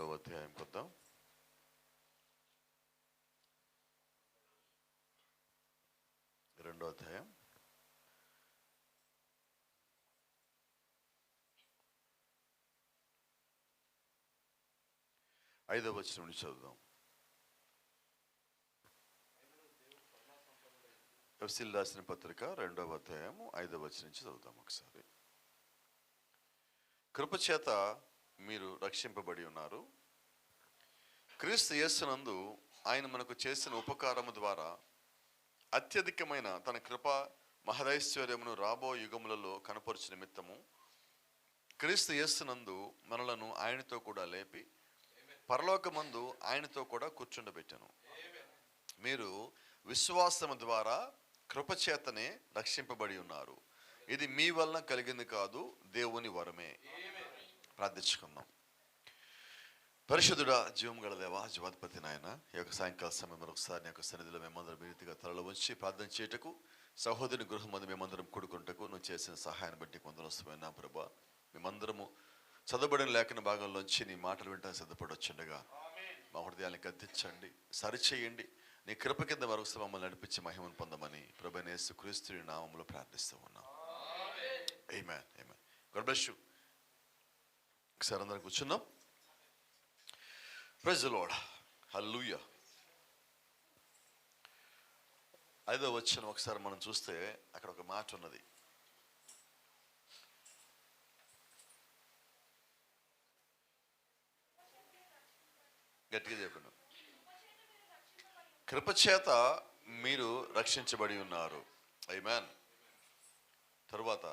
2వ అధ్యాయం కొద్దాం. రెండో అధ్యాయం 5వ వచనం నుంచి చదువుదాం. ఎఫెసీయులకు రాసిన పత్రిక 2వ అధ్యాయం 5వ వచనం నుంచి చదువుదాం ఒకసారి. కృపచేత మీరు రక్షింపబడి ఉన్నారు. క్రీస్తు యేసునందు ఆయన మనకు చేసిన ఉపకారము ద్వారా అత్యధికమైన తన కృప మహదైశ్వర్యమును రాబో యుగములలో కనపరచు నిమిత్తము క్రీస్తు యేసునందు మనలను ఆయనతో కూడా లేపి పరలోకమందు ఆయనతో కూడా కూర్చుండబెట్టెను. మీరు విశ్వాసము ద్వారా కృపచేతనే రక్షింపబడి ఉన్నారు. ఇది మీ వలన కలిగింది కాదు, దేవుని వరమే. ప్రార్థించుకుందాం. పరిశుద్ధుడా, జీవం గల దేవా, జీవాధిపతి నాయన, ఈ యొక్క సాయంకాల సమయం మరొకసారి నీ యొక్క సన్నిధిలో మేమందరం వినతిగా తలలో ఉంచి ప్రార్థన చేయటకు, సహోదరుని గృహం మందు మేమందరం కూడుకుంటకు నువ్వు చేసిన సహాయాన్ని బట్టి కొందరస్తున్నా ప్రభా. మేమందరము చదవబడిన లేఖన భాగంలోంచి నీ మాటలు వింటానికి సిద్ధపడొచ్చుండగా మా హృదయాన్ని గద్దించండి, సరిచేయండి. నీ కృప కింద మరొకసారి మమ్మల్ని నడిపించి మహిమను పొందమని ప్రభువైన యేసుక్రీస్తు నామములో ప్రార్థిస్తూ ఉన్నాం. ఆమేన్, ఆమేన్. God bless you. ఒకసారి అందరం కూర్చున్నాం. Praise the Lord. హల్లెలూయా. 5వ వచనం ఒకసారి మనం చూస్తే అక్కడ ఒక మాట ఉన్నది. గట్టిగా చెప్పండి. కృపచేత మీరు రక్షించబడి ఉన్నారు. ఆమేన్. తరువాత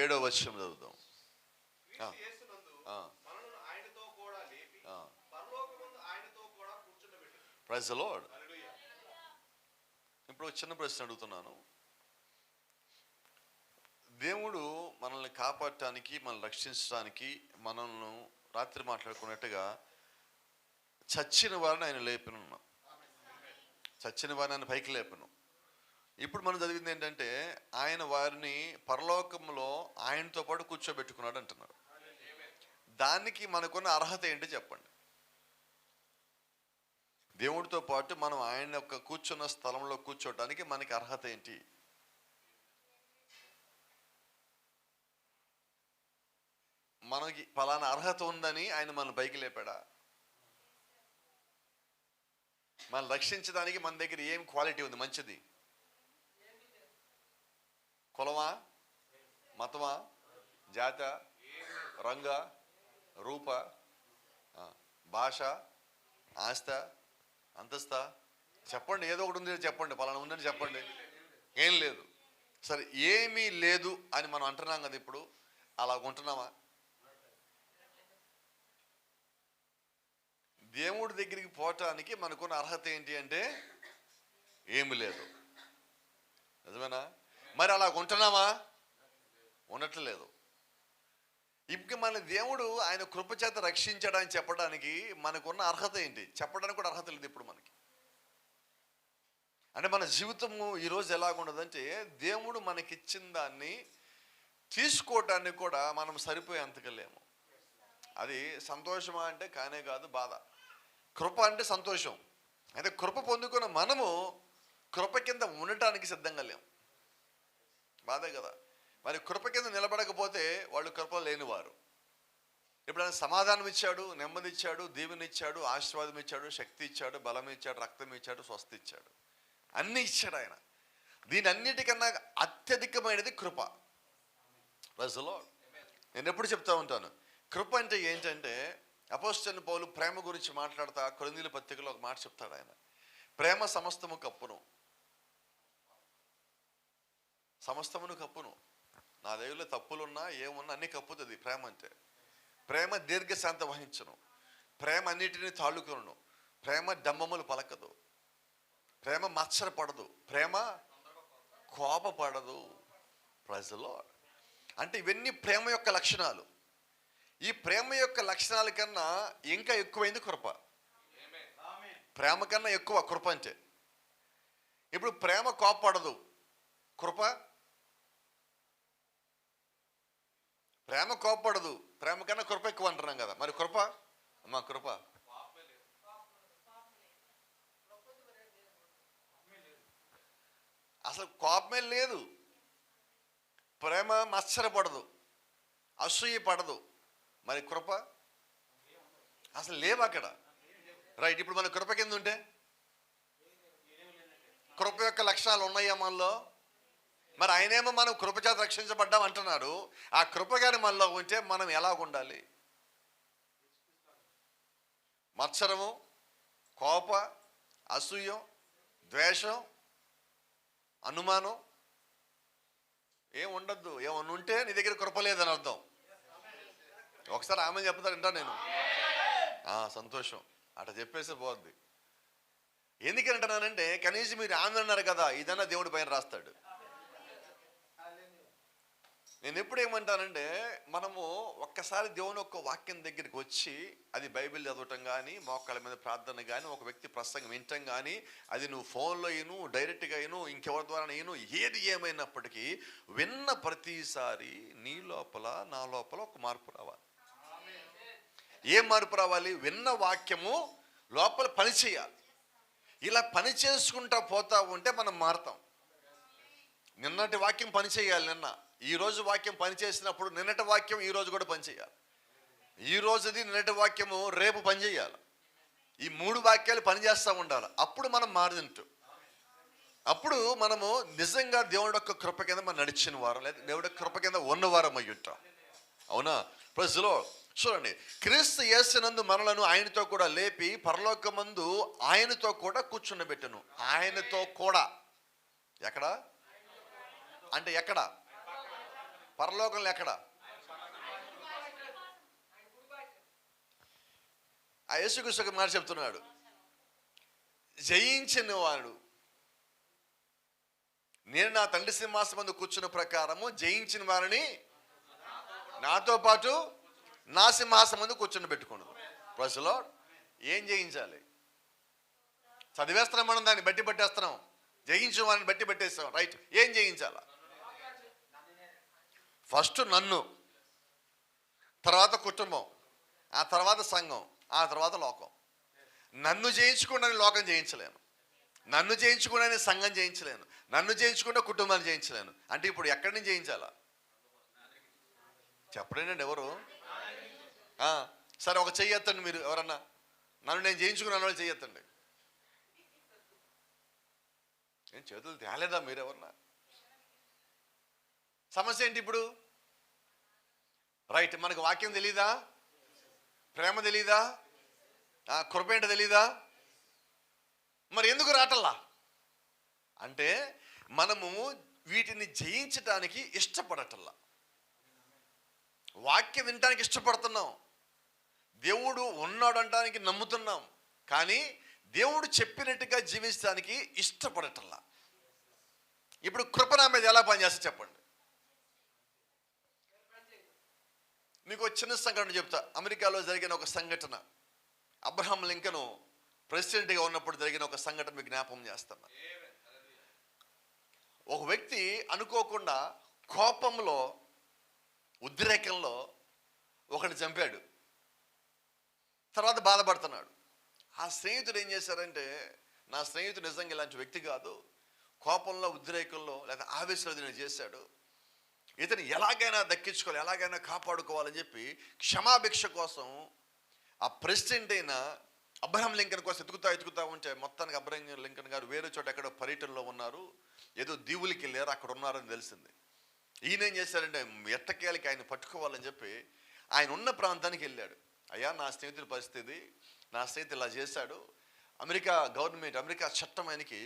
7వ వచనం చదువుదాం. Praise the Lord. ఇప్పుడు చిన్న ప్రశ్న అడుగుతున్నాను. దేవుడు మనల్ని కాపాడటానికి, మనల్ని రక్షించడానికి, మనల్ని రాత్రి మాట్లాడుకున్నట్టుగా చచ్చిన వారిని ఆయన లేపను. చచ్చిన వారిని ఆయన పైకి లేపను. ఇప్పుడు మనం చదివింది ఏంటంటే ఆయన వారిని పరలోకంలో ఆయనతో పాటు కూర్చోబెట్టుకున్నాడు అంటున్నారు. దానికి మనకున్న అర్హత ఏంటి చెప్పండి. దేవుడితో పాటు మనం ఆయన యొక్క కూర్చున్న స్థలంలో కూర్చోటానికి మనకి అర్హత ఏంటి? మనకి ఫలానా అర్హత ఉందని ఆయన మన పైకి లేపాడా? మనం రక్షించడానికి మన దగ్గర ఏం క్వాలిటీ ఉంది మంచిది? కులమా, మతమా, జాత, రంగ, రూప, భాష, ఆస్త, అంతస్తా? చెప్పండి. ఏదో ఒకటి ఉంది చెప్పండి. పలానా ఉందని చెప్పండి. ఏం లేదు. సరే, ఏమీ లేదు అని మనం అంటున్నాం కదా. ఇప్పుడు అలా ఉంటున్నామా? దేవుడి దగ్గరికి పోవటానికి మనకున్న అర్హత ఏంటి అంటే ఏమి లేదు. నిజమేనా? మరి అలా ఉంటున్నామా? ఉండట్లేదు. ఇప్పుడు మన దేవుడు ఆయన కృపచేత రక్షించడానికి చెప్పడానికి మనకున్న అర్హత ఏంటి? చెప్పడానికి కూడా అర్హత లేదు ఇప్పుడు మనకి. అంటే మన జీవితము ఈరోజు ఎలాగుండదంటే దేవుడు మనకిచ్చిన దాన్ని తీసుకోవటానికి కూడా మనం సరిపోయేంతకలేము. అది సంతోషమా అంటే కానే కాదు, బాధ. కృప అంటే సంతోషం. అయితే కృప పొందుకున్న మనము కృప కింద ఉండటానికి సిద్ధంగా లేము. బాధే కదా. మరి కృప కింద నిలబడకపోతే వాళ్ళు కృప లేనివారు. ఇప్పుడు ఆయన సమాధానం ఇచ్చాడు, నెమ్మది ఇచ్చాడు, దీవెన ఇచ్చాడు, ఆశీర్వాదం ఇచ్చాడు, శక్తి ఇచ్చాడు, బలం ఇచ్చాడు, రక్తం ఇచ్చాడు, స్వస్థ ఇచ్చాడు, అన్నీ ఇచ్చాడు ఆయన. దీని అన్నిటికన్నా అత్యధికమైనది కృప. Praise the Lord. నేను ఎప్పుడు చెప్తా ఉంటాను, కృప అంటే ఏంటంటే అపోస్తలుడైన పౌలు ప్రేమ గురించి మాట్లాడతా కొరింథీయుల పత్రికలో ఒక మాట చెప్తాడు ఆయన. ప్రేమ సమస్తము కప్పును, సమస్తమును కప్పును. నా దేవుళ్ళ తప్పులున్నా ఏమున్నా అన్ని కప్పుతుంది ప్రేమ అంటే. ప్రేమ దీర్ఘశాంత వహించును, ప్రేమ అన్నిటినీ తాళుకొనును, ప్రేమ డంబములు పలకదు, ప్రేమ మత్సరపడదు, ప్రేమ కోపపడదు. Praise the Lord. అంటే ఇవన్నీ ప్రేమ యొక్క లక్షణాలు. ఈ ప్రేమ యొక్క లక్షణాల కన్నా ఇంకా ఎక్కువైంది కృప. ప్రేమ కన్నా ఎక్కువ కృప అంటే. ఇప్పుడు ప్రేమ కోపపడదు, కృప ప్రేమ కోపపడదు, ప్రేమ కన్నా కృప ఎక్కువ అంటున్నాం కదా. మరి కృప అమ్మా, కృప అసలు కోపమే లేదు. ప్రేమ మత్సరపడదు, అసూయ పడదు. మరి కృప అసలు లేవు అక్కడ. రైట్, ఇప్పుడు మన కృప కింద ఉంటే కృప యొక్క లక్షణాలు ఉన్నాయా మనలో? మరి ఆయనేమో మనం కృపచేత రక్షించబడ్డాం అంటున్నాడు. ఆ కృప గాని మనలో ఉంటే మనం ఎలా ఉండాలి? మత్సరము, కోప, అసూయం, ద్వేషం, అనుమానం ఏం ఉండద్దు. ఏమన్నా ఉంటే నీ దగ్గర కృప లేదని అర్థం. ఒకసారి ఆమె చెప్తాను, వింటా నేను. సంతోషం, అట్లా చెప్పేసి పోద్ది. ఎందుకంటున్నానంటే కనీసం మీరు ఆమె అన్నారు కదా, ఇదన్నా దేవుడి పైన రాస్తాడు. నేను ఎప్పుడు ఏమంటానంటే, మనము ఒక్కసారి దేవుని యొక్క వాక్యం దగ్గరికి వచ్చి, అది బైబిల్ చదవటం కానీ, మోకాళ్ళ మీద ప్రార్థన కానీ, ఒక వ్యక్తి ప్రసంగం వినటం కానీ, అది నువ్వు ఫోన్లో అయిను, డైరెక్ట్గా అయిను, ఇంకెవరి ద్వారా అయిను, ఏది ఏమైనప్పటికీ విన్న ప్రతిసారి నీ లోపల నా లోపల ఒక మార్పు రావాలి. ఏం మార్పు రావాలి? విన్న వాక్యము లోపల పని చేయాలి. ఇలా పని చేసుకుంటా పోతా ఉంటే మనం మారుతాం. నిన్నటి వాక్యం పని చేయాలి. ఈ రోజు వాక్యం పని చేసినప్పుడు నిన్నటి వాక్యం ఈ రోజు కూడా పని చేయాలి. ఈ రోజుది నిన్నటి వాక్యము రేపు పని చేయాలి. ఈ 3 వాక్యాలు పని చేస్తూ ఉండాలి. అప్పుడు మనం మారుతుంటాం. అప్పుడు మనము నిజంగా దేవుడి యొక్క కృప కింద మనం నడిచిన వారం, లేదా దేవుడి యొక్క కృప కింద ఉన్నవారం అయ్యి ఉంటాం. అవునా? ప్రజలో చూడండి, క్రీస్తు యేసునందు మనలను ఆయనతో కూడా లేపి పరలోకమందు ఆయనతో కూడా కూర్చుండబెట్టను. ఆయనతో కూడా ఎక్కడ అంటే ఎక్కడ? పరలోకంలో ఎక్కడ? ఆ యేసుక్రీస్తు ఒక మాట చెప్తున్నాడు, జయించిన వాడు నేను నా తండ్రి సింహాసనం ముందు కూర్చున్న ప్రకారము జయించిన వారిని నాతో పాటు నా సింహాసనం ముందు కూర్చుని పెట్టుకోండు. ప్రజలో ఏం జయించాలి? చదివేస్తున్నాం మనం, దాన్ని బట్టి పట్టేస్తున్నాం. జయించిన వారిని బట్టి పట్టేస్తాం. రైట్, ఏం జయించాలా? ఫస్ట్ నన్ను, తర్వాత కుటుంబం, ఆ తర్వాత సంఘం, ఆ తర్వాత లోకం. నన్ను జయించకుండా లోకం జయించలేను, నన్ను జయించకుండా సంఘం జయించలేను, నన్ను జయించకుండా కుటుంబాన్ని జయించలేను. అంటే ఇప్పుడు ఎక్కడి నుంచి జయించాలా? చెప్పలేనండి ఎవరు. సరే, ఒక చెయ్యొత్తండి మీరు ఎవరన్నా. నన్ను నేను జయించుకున్నాను వాళ్ళు చెయ్యొత్తండి. నేను చేతులు తేలేదా మీరు ఎవరన్నా? సమస్య ఏంటి ఇప్పుడు? రైట్, మనకు వాక్యం తెలీదా? ప్రేమ తెలీదా? కృప ఏంటో తెలీదా? మరి ఎందుకు రాటల్లా? అంటే మనము వీటిని జయించటానికి ఇష్టపడటల్లా. వాక్యం వినటానికి ఇష్టపడుతున్నాం, దేవుడు ఉన్నాడు అనడానికి నమ్ముతున్నాం, కానీ దేవుడు చెప్పినట్టుగా జీవించడానికి ఇష్టపడటల్లా. ఇప్పుడు కృప నా మీద ఎలా పనిచేస్తా చెప్పండి. మీకు ఒక చిన్న సంఘటన చెప్తా. అమెరికాలో జరిగిన ఒక సంఘటన, అబ్రహాం లింకన్ ప్రెసిడెంట్గా ఉన్నప్పుడు జరిగిన ఒక సంఘటన మీకు జ్ఞాపకం చేస్తున్నా. ఒక వ్యక్తి అనుకోకుండా కోపంలో, ఉద్రేకంలో ఒకరిని చంపాడు. తర్వాత బాధపడుతున్నాడు. ఆ స్నేహితుడు ఏం చేశారంటే, నా స్నేహితుడు నిజంగా ఇలాంటి వ్యక్తి కాదు, కోపంలో, ఉద్రేకంలో లేదా ఆవేశంలో దీన్ని చేశాడు, ఇతను ఎలాగైనా దక్కించుకోవాలి, ఎలాగైనా కాపాడుకోవాలని చెప్పి క్షమాభిక్ష కోసం ఆ ప్రెసిడెంట్ అయిన అబ్రహాం లింకన్ కోసం ఎతుకుతా ఉంటే, మొత్తానికి అబ్రహాం లింకన్ గారు వేరే చోట ఎక్కడో పర్యటనలో ఉన్నారు, ఏదో దీవులకి వెళ్ళారు, అక్కడ ఉన్నారని తెలిసింది. ఈయన ఏం చేశారంటే, ఎట్టకేలకి ఆయన పట్టుకోవాలని చెప్పి ఆయన ఉన్న ప్రాంతానికి వెళ్ళాడు. అయ్యా, నా స్నేహితుడి పరిస్థితి, నా స్నేహితుడు ఇలా చేశాడు, అమెరికా గవర్నమెంట్, అమెరికా చట్టం ఆయనకి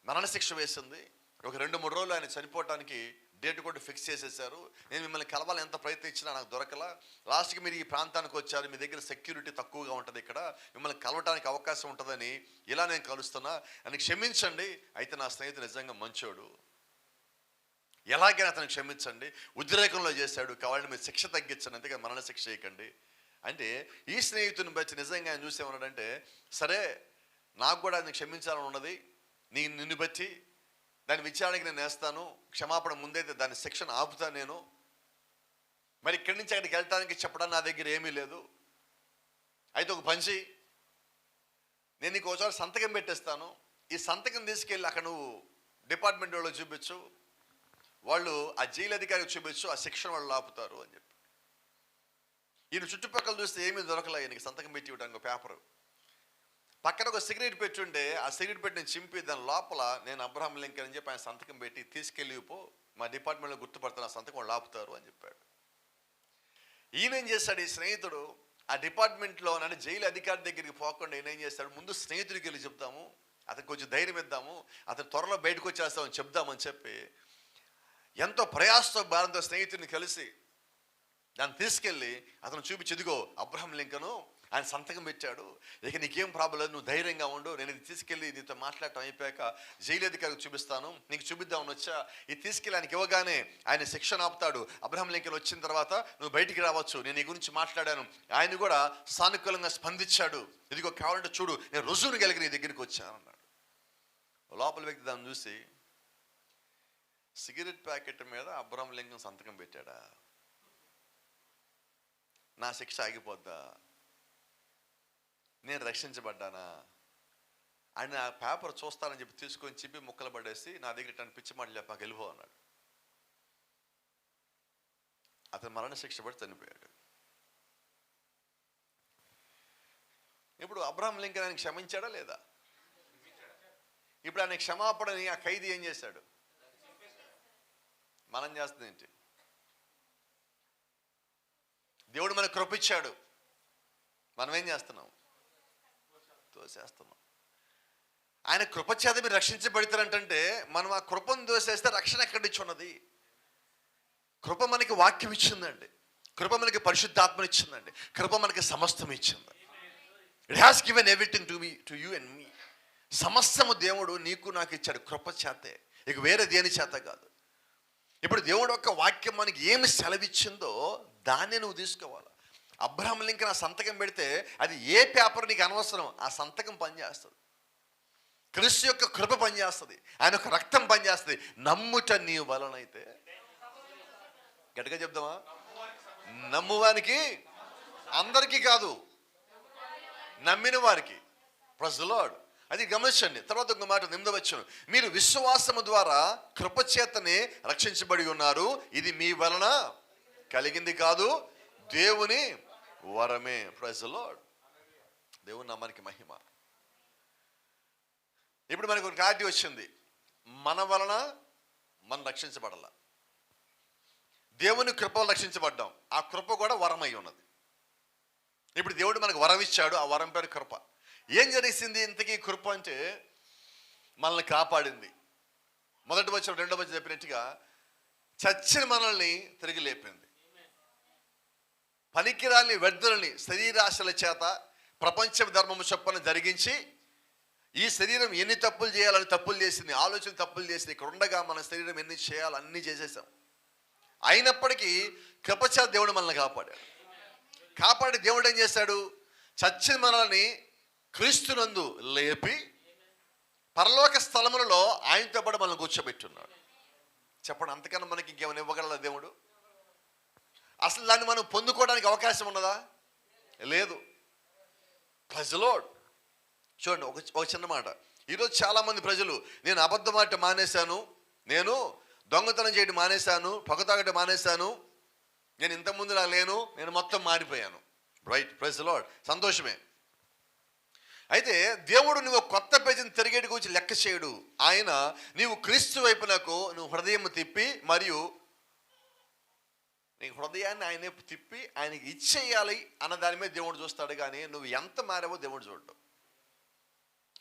మరణశిక్ష వేసింది, ఒక 2-3 రోజులు ఆయన చనిపోవటానికి డేట్ కూడా ఫిక్స్ చేసేసారు. నేను మిమ్మల్ని కలవాలని ఎంత ప్రయత్నించినా నాకు దొరకలా. లాస్ట్కి మీరు ఈ ప్రాంతానికి వచ్చారు, మీ దగ్గర సెక్యూరిటీ తక్కువగా ఉంటుంది, ఇక్కడ మిమ్మల్ని కలవటానికి అవకాశం ఉంటుందని ఇలా నేను కలుస్తున్నా, అని క్షమించండి. అయితే నా స్నేహితుడు నిజంగా మంచోడు, ఎలాగైనా అతను క్షమించండి, ఉద్రేకంలో చేశాడు, కావాలని మీరు శిక్ష తగ్గించండి, అంతేకాదు మరణ శిక్ష చేయకండి అంటే, ఈ స్నేహితుని బట్టి నిజంగా ఆయన చూసేమన్నాడంటే, సరే నాకు కూడా ఆయన క్షమించాలని ఉన్నది, నిన్ను బట్టి దాని విచారణకి నేను వేస్తాను, క్షమాపణ ముందైతే దాని శిక్షను ఆపుతాను నేను మరి ఇక్కడి నుంచి అక్కడికి వెళ్ళటానికి చెప్పడం నా దగ్గర ఏమీ లేదు. అయితే ఒక పని చెయ్యి, నేను నీకు ఒకసారి సంతకం పెట్టేస్తాను, ఈ సంతకం తీసుకెళ్ళి అక్కడ నువ్వు డిపార్ట్మెంట్ వాళ్ళు చూపించు, వాళ్ళు ఆ జైలు అధికారికి చూపించు, ఆ శిక్షణ వాళ్ళు ఆపుతారు అని చెప్పి. ఈయన చుట్టుపక్కల చూస్తే ఏమీ దొరకలే, ఈయనకి సంతకం పెట్టి ఇవ్వడానికి ఒక పేపరు. పక్కన ఒక సిగరెట్ పెట్టుండే, ఆ సిగరెట్ పెట్టి చింపి దాని లోపల నేను అబ్రహాం లింకన్ అని చెప్పి ఆయన సంతకం పెట్టి తీసుకెళ్ళిపో, మా డిపార్ట్మెంట్లో గుర్తుపడతాను, ఆ సంతకం వాళ్ళు ఆపుతారు అని చెప్పాడు. ఈయన ఏం చేస్తాడు, ఈ స్నేహితుడు ఆ డిపార్ట్మెంట్లో నన్ను జైలు అధికారి దగ్గరికి పోకుండా ఈయన ఏం చేస్తాడు, ముందు స్నేహితుడికి వెళ్ళి చెప్తాము, అతనికి కొంచెం ధైర్యం ఇద్దాము, అతను త్వరలో బయటకు వచ్చేస్తామని చెప్దామని చెప్పి ఎంతో ప్రయాసతో భారంతో స్నేహితుడిని కలిసి దాన్ని తీసుకెళ్ళి అతను చూపించి, ఇదిగో అబ్రహాం లింకను ఆయన సంతకం పెట్టాడు, ఇక నీకేం ప్రాబ్లం లేదు, నువ్వు ధైర్యంగా ఉండు, నేను ఇది తీసుకెళ్ళి నీతో మాట్లాడటం అయిపోయాక జైలు అధికారికి చూపిస్తాను, నీకు చూపిద్దామని వచ్చా, ఇది తీసుకెళ్ళి ఆయనకి ఇవ్వగానే ఆయన శిక్షణ ఆపుతాడు. అబ్రహాం లింకన్ వచ్చిన తర్వాత నువ్వు బయటికి రావచ్చు, నేను నీ గురించి మాట్లాడాను, ఆయన కూడా సానుకూలంగా స్పందించాడు, ఇదిగో కావాలంటే చూడు, నేను రుజువుని కలిగి నీ దగ్గరికి వచ్చాను అన్నాడు. లోపల వ్యక్తి దాన్ని చూసి, సిగరెట్ ప్యాకెట్ మీద అబ్రహాం లింకన్ సంతకం పెట్టాడా, నా శిక్ష ఆగిపోద్దా, నేను రక్షించబడ్డానా అని ఆ పేపర్ చూస్తానని చెప్పి తీసుకొని చెప్పి ముక్కలు పడేసి నా దగ్గర తను పిచ్చి మాటలు చెప్పాక వెళ్ళిపో అన్నాడు. అతను మరణ శిక్ష పడి చనిపోయాడు. ఇప్పుడు అబ్రహాం లింకన్ ఆయన క్షమించాడా లేదా? ఇప్పుడు ఆయన క్షమాపణని ఆ ఖైదీ ఏం చేశాడు? మనం చేస్తుంది ఏంటి? దేవుడు మనకు కృపించాడు, మనం ఏం చేస్తున్నాం? తోసేస్తున్నాం. ఆయన కృపచేత మీరు రక్షించబడతారంటే మనం ఆ కృపను దోసేస్తే రక్షణ ఎక్కడి నుంచి ఉన్నది? కృప మనకి వాక్యం ఇచ్చిందండి, కృప మనకి పరిశుద్ధాత్మని ఇచ్చిందండి, కృప మనకి సమస్తం ఇచ్చింది. It has given everything to you and me. సమస్తము దేవుడు నీకు నాకు ఇచ్చాడు కృప చేతే, ఇక వేరే దేని చేత కాదు. ఇప్పుడు దేవుడు యొక్క వాక్యం మనకి ఏమి సెలవిచ్చిందో దాన్ని నువ్వు తీసుకోవాలి. అబ్రహాం లింకన్ ఆ సంతకం పెడితే అది ఏ పేపర్ నీకు అనవసరం, ఆ సంతకం పనిచేస్తుంది. క్రీస్తు యొక్క కృప పనిచేస్తుంది, ఆయన యొక్క రక్తం పనిచేస్తుంది. నమ్ముట నీ వలనైతే, గట్టిగా చెప్దామా, నమ్మువానికి, అందరికీ కాదు, నమ్మిన వారికి. Praise the Lord. అది గమనించండి. తర్వాత ఒక మాట 8వ వచనం, మీరు విశ్వాసము ద్వారా కృపచేతనే రక్షించబడి ఉన్నారు, ఇది మీ వలన కలిగింది కాదు, దేవుని వరమే. Praise the Lord. దేవుని నామానికి మహిమ. ఇప్పుడు మనకు ఒక క్లారిటీ వచ్చింది, మన వలన మనం రక్షించబడాల, దేవుని కృప రక్షించబడ్డాం, ఆ కృప కూడా వరం అయి ఉన్నది. ఇప్పుడు దేవుడు మనకు వరం ఇచ్చాడు, ఆ వరం పేరు కృప. ఏం జరిగింది ఇంతకీ కృప అంటే? మనల్ని కాపాడింది. మొదటి వచనం 2వ వచనం చెప్పినట్టుగా చచ్చిన మనల్ని తిరిగి లేపింది. పనికిరాని వ్యర్థులని శరీరాశల చేత ప్రపంచ ధర్మము చొప్పున జరిగించి, ఈ శరీరం ఎన్ని తప్పులు చేయాలని తప్పులు చేసింది, ఆలోచన తప్పులు చేసింది, ఇక్కడ ఉండగా మన శరీరం ఎన్ని చేయాలి అన్నీ చేసేసాం. అయినప్పటికీ కృపచేత దేవుడు మనల్ని కాపాడాడు. కాపాడి దేవుడు ఏం చేశాడు? చచ్చిన మనల్ని క్రీస్తునందు లేపి పరలోక స్థలములలో ఆయనతో పాటు మనల్ని కూర్చోబెట్టున్నాడు. చెప్పండి, అంతకన్నా మనకి ఇంకేమైనా ఇవ్వగలదా దేవుడు? అసలు దాన్ని మనం పొందుకోవడానికి అవకాశం ఉన్నదా? లేదు. Praise the Lord. చూడండి, ఒక చిన్న మాట. ఈరోజు చాలామంది ప్రజలు, నేను అబద్ధం మాట మానేశాను, నేను దొంగతనం చేయడం మానేశాను, పొగ తాగడం మానేశాను, నేను ఇంతకుముందు నా లేను, నేను మొత్తం మారిపోయాను. రైట్, ప్రైజ్ ది లార్డ్, సంతోషమే. అయితే దేవుడు నువ్వు కొత్త పేజీని తిరిగేటి గురించి లెక్క చేయడు. ఆయన నీవు క్రీస్తు వైపునకు నువ్వు హృదయం తిప్పి, మరియు నీ హృదయాన్ని ఆయన తిప్పి ఆయనకి ఇచ్చేయాలి అన్న దాని మీద దేవుడు చూస్తాడు, కానీ నువ్వు ఎంత మారావో దేవుడు చూడడు.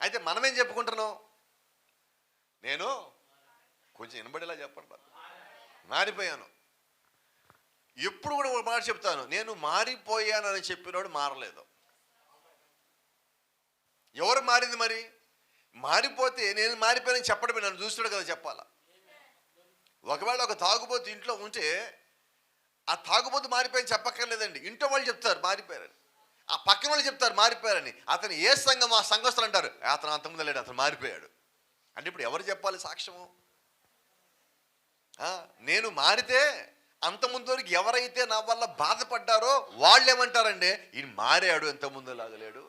అయితే మనమేం చెప్పుకుంటున్నావు? నేను కొంచెం వినబడేలా చెప్పండి, మారిపోయాను. ఎప్పుడు కూడా ఒక మాట చెప్తాను, నేను మారిపోయానని చెప్పినోడు మారలేదు. ఎవరు మారింది? మరి మారిపోతే నేను మారిపోయానని చెప్పడమే, నన్ను చూస్తాడు కదా చెప్పాలా. ఒకవేళ ఒక తాగుబోతు ఇంట్లో ఉంటే ఆ తాగుబోతు మారిపోయని చెప్పక్కర్లేదండి, ఇంట్లో వాళ్ళు చెప్తారు మారిపోయారని, ఆ పక్కన వాళ్ళు చెప్తారు మారిపోయారని. అతను ఏ సంఘం, ఆ సంఘస్థులు అంటారు అతను అంతకుముందు లేడు, అతను మారిపోయాడు అంటే ఇప్పుడు ఎవరు చెప్పాలి సాక్ష్యము? నేను మారితే అంతకుముందు వరకు ఎవరైతే నా వల్ల బాధపడ్డారో వాళ్ళు ఏమంటారండి, ఈయన మారాడు, ఇంతకుముందు లాగలేడు,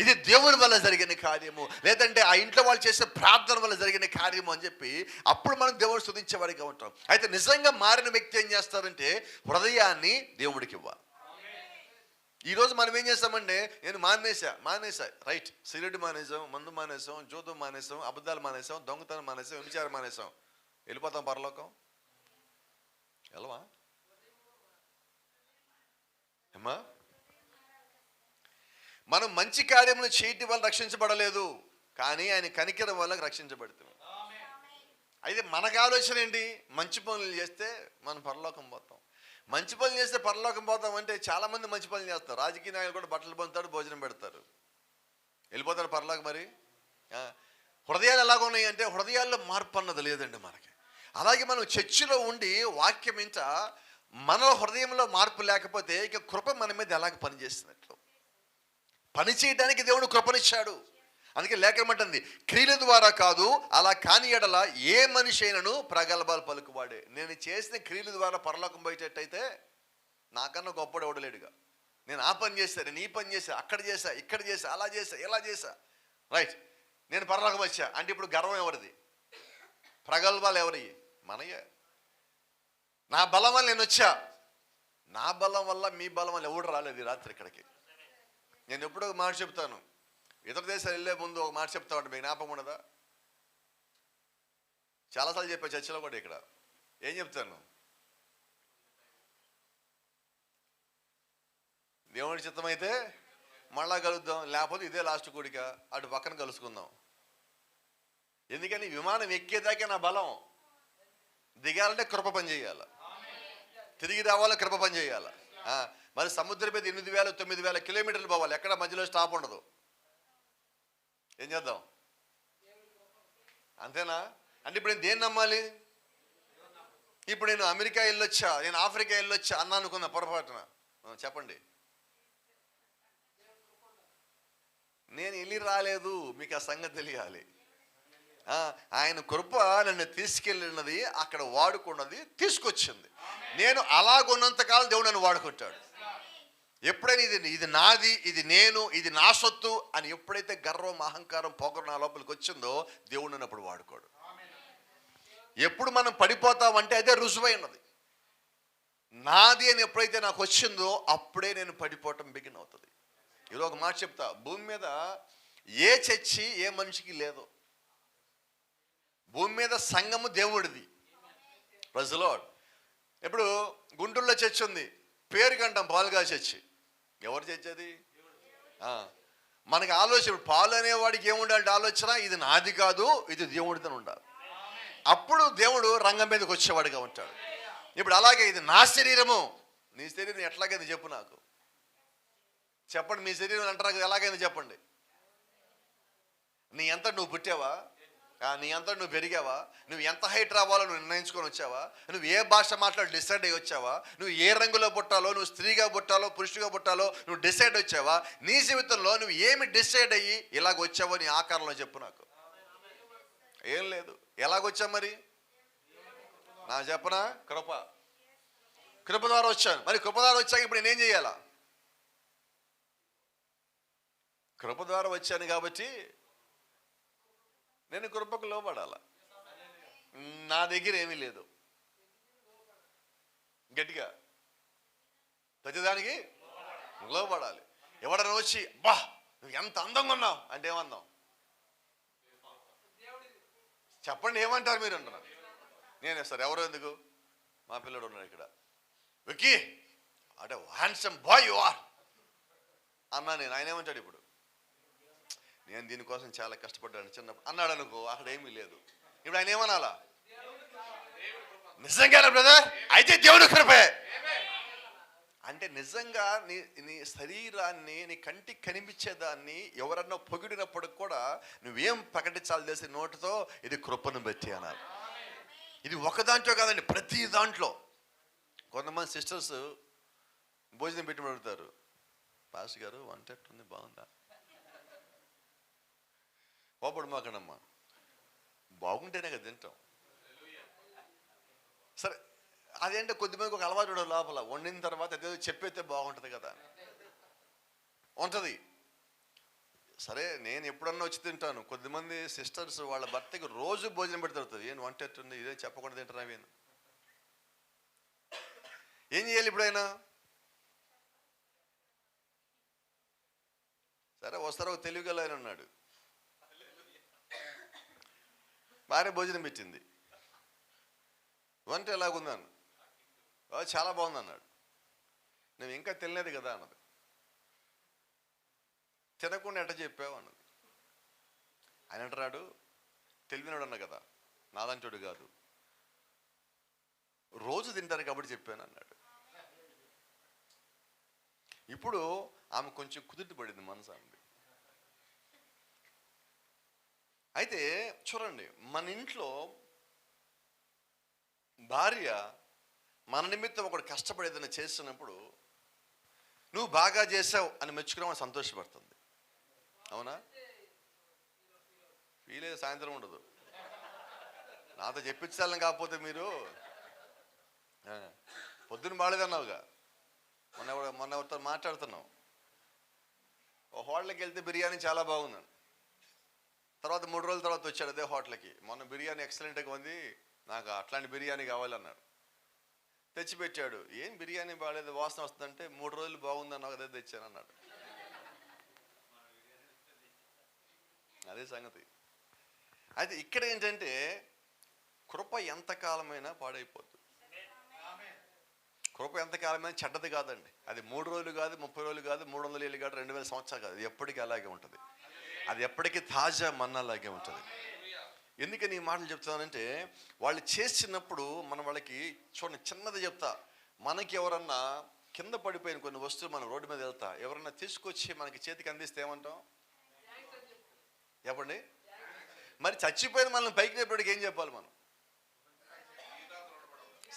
ఇది దేవుని వల్ల జరిగిన కార్యము, లేదంటే ఆ ఇంట్లో వాళ్ళు చేసే ప్రార్థన వల్ల జరిగిన కార్యము అని చెప్పి అప్పుడు మనం దేవుడు స్తుతించే వారిగా ఉంటాం. అయితే నిజంగా మారిన వ్యక్తి ఏం చేస్తారంటే హృదయాన్ని దేవుడికి ఇవ్వాలి. ఈరోజు మనం ఏం చేస్తామంటే, నేను మానేసా రైట్, సిగరెట్ మానేసాం, మందు మానేసాం, జూదం మానేసాం, అబద్ధాలు మానేసాం, దొంగతనం మానేసాం, వ్యభిచారం మానేసాం, వెళ్ళిపోతాం పరలోకం? వెళ్ళవా అమ్మా? మనం మంచి కార్యములు చేయటం వల్ల రక్షించబడలేదు, కానీ ఆయన కనికరం వల్ల రక్షించబడుతుంది. అయితే మనకు ఆలోచన ఏంటి, మంచి పనులు చేస్తే మనం పరలోకం పోతాం. మంచి పనులు చేస్తే పరలోకం పోతాం అంటే చాలామంది మంచి పనులు చేస్తారు. రాజకీయ నాయకులు కూడా బట్టలు పొందుతాడు, భోజనం పెడతారు, వెళ్ళిపోతారు పరలోకం. మరి హృదయాలు ఎలాగ ఉన్నాయి అంటే హృదయాల్లో మార్పు అన్నది లేదండి మనకి. అలాగే మనం చర్చిలో ఉండి వాక్యం ఇంట మన హృదయంలో మార్పు లేకపోతే ఇక కృప మన మీద ఎలాగ పనిచేస్తున్నట్లు, పని చేయడానికి దేవుడు కృపనిచ్చాడు. అందుకే లేఖనమంటుంది, క్రియల ద్వారా కాదు, అలా కాని ఎడల ఏ మనిషి అయినను ప్రగల్భాలు పలుకువాడే. నేను చేసిన క్రియల ద్వారా పరలోకం పోయేటట్టయితే నాకన్నా గొప్పడు ఎవడలేడుగా. నేను ఆ పని చేశా, నేను ఈ పని చేశా, అక్కడ చేశా, ఇక్కడ చేశా, అలా చేశా, ఇలా చేశా, రైట్, నేను పరలోకం వచ్చా అంటే ఇప్పుడు గర్వం ఎవరిది, ప్రగల్భాలు ఎవరివి? మనయే. నా బలం వల్ల నేను వచ్చా, నా బలం వల్ల మీ బలం వల్ల ఎవడు రాలేదు ఈ రాత్రి ఇక్కడికి. నేను ఎప్పుడో ఒక మాట చెప్తాను, ఇతర దేశాలు వెళ్ళే ముందు ఒక మాట చెప్తా ఉంటాను, మీకు జ్ఞాపకం ఉండదా? చాలాసార్లు చెప్పా చర్చలో కూడా. ఇక్కడ ఏం చెప్తాను, దేవుడి చిత్తమైతే మళ్ళా కలుద్దాం, లేకపోతే ఇదే లాస్ట్ కూడిక, అటు పక్కన కలుసుకుందాం. ఎందుకని విమానం ఎక్కేదాకే నా బలం, దిగాలంటే కృప పని చేయాల, తిరిగి రావాలని కృప పని చేయాల. మరి సముద్రం మీద 8,000 9,000 కిలోమీటర్లు పోవాలి, ఎక్కడ మధ్యలో స్టాప్ ఉండదు. ఏం చేద్దాం, అంతేనా? అంటే ఇప్పుడు నేను దేన్ని నమ్మాలి? ఇప్పుడు నేను అమెరికా వెళ్ళొచ్చా, నేను ఆఫ్రికా వెళ్ళొచ్చా అన్నా అనుకున్నా పొరపాటున, చెప్పండి. నేను వెళ్ళి రాలేదు, మీకు ఆ సంగతి తెలియాలి. ఆయన కృప నన్ను తీసుకెళ్ళినది, అక్కడ వాడుకున్నది, తీసుకొచ్చింది. నేను అలాగున్నంతకాలం దేవుడు నన్ను వాడుకుంటాడు. ఎప్పుడైనా ఇది నాది, ఇది నేను, ఇది నా సొత్తు అని ఎప్పుడైతే గర్వం, అహంకారం, పొగరు నా లోపలికి వచ్చిందో దేవుడు నన్ను అప్పుడు వాడుకోడు. ఎప్పుడు మనం పడిపోతామంటే అదే రుజువైనది. నాది అని ఎప్పుడైతే నాకు వచ్చిందో అప్పుడే నేను పడిపోవటం బిగిన్ అవుతుంది. ఈరోజు ఒక మాట చెప్తా, భూమి మీద ఏ చర్చి ఏ మనిషికి లేదు. భూమి మీద సంఘము దేవుడిది. Praise the Lord. ఇప్పుడు గుంటూరులో చర్చి ఉంది, పేరుకంటాం పాలుగా చర్చి. ఎవరు చర్చి అది? మనకి ఆలోచన, ఇప్పుడు పాలు అనేవాడికి ఏముండాలంటే ఆలోచన, ఇది నాది కాదు, ఇది దేవుడితో ఉండాలి. అప్పుడు దేవుడు రంగం మీదకి వచ్చేవాడిగా ఉంటాడు. ఇప్పుడు అలాగే ఇది నా శరీరము, నీ శరీరం ఎట్లాగైంది చెప్పు నాకు, చెప్పండి. మీ శరీరం అంటారు ఎలాగైంది చెప్పండి. నీ ఎంత నువ్వు పుట్టావా, నీ అంతా నువ్వు పెరిగావా, నువ్వు ఎంత హైట్ రావాలో నువ్వు నిర్ణయించుకొని వచ్చావా, నువ్వు ఏ భాష మాట్లాడి డిసైడ్ అయ్యి వచ్చావా, నువ్వు ఏ రంగులో పుట్టాలో, నువ్వు స్త్రీగా పుట్టాలో పురుషుగా పుట్టాలో నువ్వు డిసైడ్ వచ్చావా, నీ జీవితంలో నువ్వు ఏమి డిసైడ్ అయ్యి ఇలాగ వచ్చావో నీ ఆకారంలో చెప్పు నాకు. ఏం లేదు. ఎలాగొచ్చా మరి నా చెప్పనా? కృప ద్వారా వచ్చాను. మరి కృప ద్వారా వచ్చాక ఇప్పుడు నేనేం చేయాలా? కృప ద్వారా వచ్చాను కాబట్టి నేను కృపకు లోబడాల. నా దగ్గర ఏమీ లేదు, గట్టిగా ప్రతిదానికి లోబడాలి. ఎవడన్నా వచ్చి బా నువ్వు ఎంత అందంగా ఉన్నావు అంటే ఏమందాం చెప్పండి, ఏమంటారు మీరు అంటున్నారు. నేనే సార్, ఎవరో ఎందుకు, మా పిల్లడు ఉన్నాడు ఇక్కడ, విక్కీ అంటే హ్యాండ్సమ్ బాయ్ యు ఆర్ అన్నా నేను. ఆయన ఏమంటాడు, ఇప్పుడు నేను దీనికోసం చాలా కష్టపడ్డాను చిన్నప్పుడు అన్నాడు అనుకో, అక్కడ ఏమీ లేదు. ఇప్పుడు ఆయన ఏమనాలా? నిజంగానే బ్రదర్, అయితే దేవుడి కృపే అంటే. నిజంగా నీ శరీరాన్ని, నీ కంటికి కనిపించేదాన్ని ఎవరన్నా పొగిడినప్పుడు కూడా నువ్వేం ప్రకటించాలి తెలిసి నోటితో, ఇది కృపను బట్టి అనాలి. ఇది ఒక దాంట్లో కాదండి, ప్రతి దాంట్లో. కొంతమంది సిస్టర్స్ భోజనం పెట్టి అడుగుతారు, పాస్టర్ గారు వంట ఎట్టుంది, బాగుందా? కోపడు మాకడమ్మా, బాగుంటేనే కదా తింటాం. సరే అదేంటే కొద్దిమందికి ఒక అలవాటు ఉండదు, లోపల వండిన తర్వాత అదేదో చెప్పేస్తే బాగుంటుంది కదా ఉంటుంది. సరే నేను ఎప్పుడన్నా వచ్చి తింటాను. కొద్దిమంది సిస్టర్స్ వాళ్ళ భర్తకి రోజు భోజనం పెడతారు. ఏం వంట ఎట్టుంది, ఇదే చెప్పకుండా తింటారా నేను. ఏం చేయాలి ఇప్పుడైనా? సరే వస్తారు, ఒక తెలివిగల ఆయన ఉన్నాడు, బాగానే భోజనం పెట్టింది, వంట ఎలాగుందను, చాలా బాగుంది అన్నాడు. నువ్వు ఇంకా తినలేదు కదా అన్నది. తినకుండా ఎట్ట చెప్పావు అన్నది. ఆయన అంటున్నాడు, తెలివినాడు అన్న కదా, నాదంటోడు కాదు, రోజు తింటారు కాబట్టి చెప్పాను అన్నాడు. ఇప్పుడు ఆమె కొంచెం కుదుట పడింది మనసు ఆమె. అయితే చూడండి, మన ఇంట్లో భార్య మన నిమిత్తం ఒకటి కష్టపడి ఏదైనా చేస్తున్నప్పుడు నువ్వు బాగా చేసావు అని మెచ్చుకున్నామని సంతోషపడుతుంది. అవునా? ఫీల్ అయ్యే సాయంత్రం ఉండదు. నాతో చెప్పించాలని కాకపోతే మీరు పొద్దున్న బాగాలేదన్నావుగా, మొన్న ఎవరితో మాట్లాడుతున్నావు, ఓ హోటల్కి వెళ్తే బిర్యానీ చాలా బాగుందని, తర్వాత 3 రోజుల తర్వాత వచ్చాడు అదే హోటల్కి, మొన్న బిర్యానీ ఎక్సలెంట్గా ఉంది, నాకు అట్లాంటి బిర్యానీ కావాలన్నాడు. తెచ్చిపెట్టాడు. ఏం బిర్యానీ బాగాలేదు, వాసన వస్తుందంటే 3 రోజులు బాగుందన్నావు అదే తెచ్చాను అన్నాడు. అదే సంగతి. అయితే ఇక్కడ ఏంటంటే కృప ఎంతకాలమైనా పాడైపోతుంది. కృప ఎంతకాలమైనా చెడ్డది కాదండి. అది 3 రోజులు కాదు, 30 రోజులు కాదు, 300 ఏళ్ళు కాదు, 2000 సంవత్సరాలు కాదు, అది ఎప్పటికీ అలాగే ఉంటుంది. అది ఎప్పటికీ తాజా మన్నాలాగే ఉంటుంది. ఎందుకని ఈ మాటలు చెప్తానంటే, వాళ్ళు చేసినప్పుడు మనం వాళ్ళకి చూడండి, చిన్నది చెప్తా, మనకి ఎవరన్నా కింద పడిపోయిన కొన్ని వస్తువులు మనం రోడ్డు మీద వెళ్తా ఎవరన్నా తీసుకొచ్చి మనకి చేతికి అందిస్తే ఏమంటాం? చెప్పండి. మరి చచ్చిపోయిన మనల్ని పైకి లేపడికి ఏం చెప్పాలి మనం?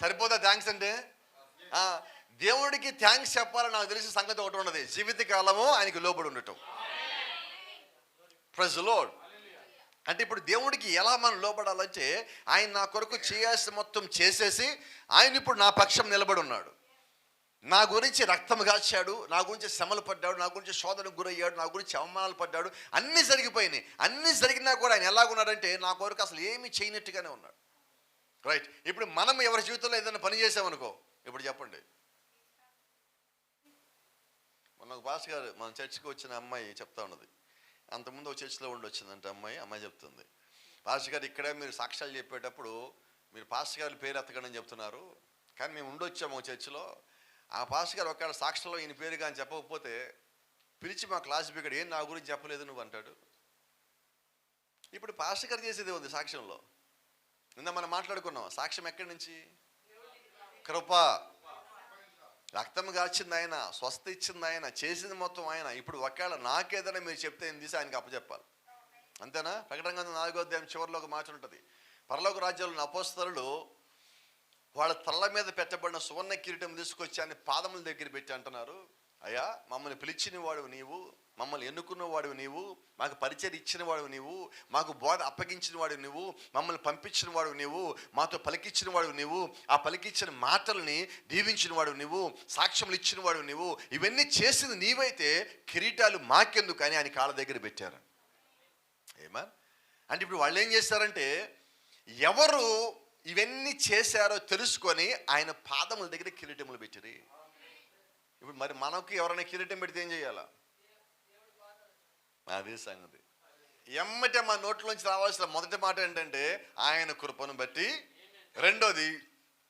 సరిపోతా థ్యాంక్స్ అంటే? దేవుడికి థ్యాంక్స్ చెప్పాలని నాకు తెలిసిన సంగతి ఒకటి ఉన్నది, జీవితకాలము ఆయనకి లోబడి ఉండటం. Praise the Lord. అంటే ఇప్పుడు దేవుడికి ఎలా మనం లోబడాలంటే, ఆయన నా కొరకు చేయాల్సి మొత్తం చేసేసి ఆయన ఇప్పుడు నా పక్షం నిలబడి ఉన్నాడు. నా గురించి రక్తం కాచాడు, నా గురించి శ్రమలు పడ్డాడు, నా గురించి శోధనకు గురయ్యాడు, నా గురించి అవమానాలు పడ్డాడు, అన్నీ జరిగిపోయినాయి. అన్నీ జరిగినా కూడా ఆయన ఎలాగున్నాడంటే నా కొరకు అసలు ఏమీ చేయనట్టుగానే ఉన్నాడు. రైట్. ఇప్పుడు మనం ఎవరి జీవితంలో ఏదైనా పని చేసామనుకో, ఇప్పుడు చెప్పండి, మొన్న ఒక పాస్టర్ గారు మన చర్చికి వచ్చిన అమ్మాయి చెప్తా ఉన్నది, అంతకుముందు ఒక చర్చిలో ఉండి వచ్చిందంటే అమ్మాయి చెప్తుంది, పాస్టర్ గారు ఇక్కడే మీరు సాక్ష్యాలు చెప్పేటప్పుడు మీరు పాస్టర్ గారి పేరు ఎత్తకండి చెప్తున్నారు, కానీ మేము ఉండొచ్చాము ఒక చర్చిలో, ఆ పాస్టర్ గారు ఒకవేళ సాక్ష్యంలో ఈయన పేరు కానీ చెప్పకపోతే పిలిచి మా క్లాస్ బిగడు, ఏం నా గురించి చెప్పలేదు నువ్వు అంటాడు. ఇప్పుడు పాస్టర్ గారు చేసేది ఉంది సాక్ష్యంలో. నిన్న మనం మాట్లాడుకున్నాం, సాక్ష్యం ఎక్కడి నుంచి? కృప. రక్తం కాచింది ఆయన, స్వస్థ ఇచ్చింది ఆయన, చేసింది మొత్తం ఆయన. ఇప్పుడు ఒకవేళ నాకేదైనా మీరు చెప్తే ఏం తీసి ఆయనకి అప్పచెప్పాలి, అంతేనా? ప్రకటన గ్రంథం 4వ అధ్యాయం చివరిలో ఒక మాట ఉంటుంది, పరలోక రాజ్యంలో అపోస్తలులు వాళ్ళ తల్ల మీద పెట్టబడిన సువర్ణ కిరీటం తీసుకొచ్చి ఆయన పాదముల దగ్గర పెట్టి అంటున్నారు, అయ్యా మమ్మల్ని పిలిచిన వాడు నీవు, మమ్మల్ని ఎన్నుకున్న వాడు నీవు, మాకు పరిచయం ఇచ్చిన వాడు నీవు, మాకు బోధ అప్పగించిన వాడు నీవు, మమ్మల్ని పంపించిన వాడు నీవు, మాతో పలికిచ్చిన వాడు నీవు, ఆ పలికిచ్చిన మాటల్ని దీవించిన వాడు నీవు, సాక్ష్యములు ఇచ్చిన వాడు నీవు, ఇవన్నీ చేసింది నీవైతే కిరీటాలు మాకెందుకు అని ఆయన కాళ్ళ దగ్గర పెట్టారు. ఏమా అంటే ఇప్పుడు వాళ్ళు ఏం చేస్తారంటే, ఎవరు ఇవన్నీ చేశారో తెలుసుకొని ఆయన పాదముల దగ్గర కిరీటములు పెట్టిరి. ఇప్పుడు మరి మనకు ఎవరైనా కిరీటం పెడితే ఏం చేయాలా? అదే సంగతి. ఎమ్మటే మా నోట్లోంచి రావాల్సిన మొదటి మాట ఏంటంటే ఆయన కృపను బట్టి, రెండోది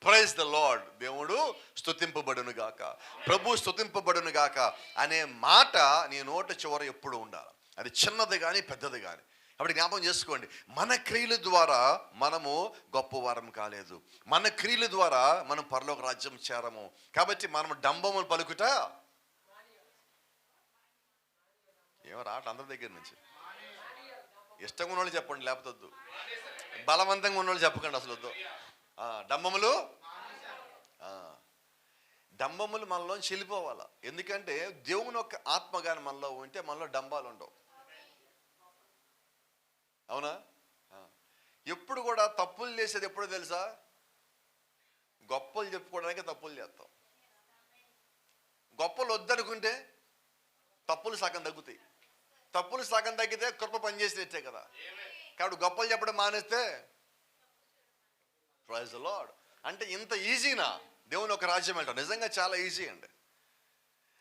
ప్రైజ్ ద లార్డ్, దేవుడు స్తుతింపబడును గాక, ప్రభు స్తుతింపబడును గాక అనే మాట నీ నోట చివర ఎప్పుడు ఉండాలి. అది చిన్నది కానీ పెద్దది కానీ. కాబట్టి జ్ఞాపకం చేసుకోండి, మన క్రియల ద్వారా మనము గొప్పవారం కాలేదు, మన క్రియల ద్వారా మనం పరలోక రాజ్యం చేరము. కాబట్టి మనం డంబములు పలుకుట ఏమో రాట అందరి దగ్గర నుంచి. ఇష్టంగా ఉన్నోళ్ళు చెప్పండి, లేకపోతే వద్దు. బలవంతంగా ఉన్నోళ్ళు చెప్పకండి అసలు వద్దు. డంబములు మనలో చెల్లిపోవాలా. ఎందుకంటే దేవుని యొక్క ఆత్మగాని మనలో ఉంటే మనలో డంబాలు ఉండవు. అవునా? ఎప్పుడు కూడా తప్పులు చేసేది ఎప్పుడో తెలుసా? గొప్పలు చెప్పుకోవడానికి తప్పులు చేస్తాం. గొప్పలు వద్దనుకుంటే తప్పులు సగం తగ్గుతాయి. తప్పులు సగం తగ్గితే కృప పనిచేసినట్టే కదా. కాబట్టి గొప్పలు చెప్పడం మానేస్తే ప్రైజ్ ది లార్డ్. అంటే ఇంత ఈజీనా దేవుని ఒక రాజ్యం వెళ్ళటం? నిజంగా చాలా ఈజీ అండి.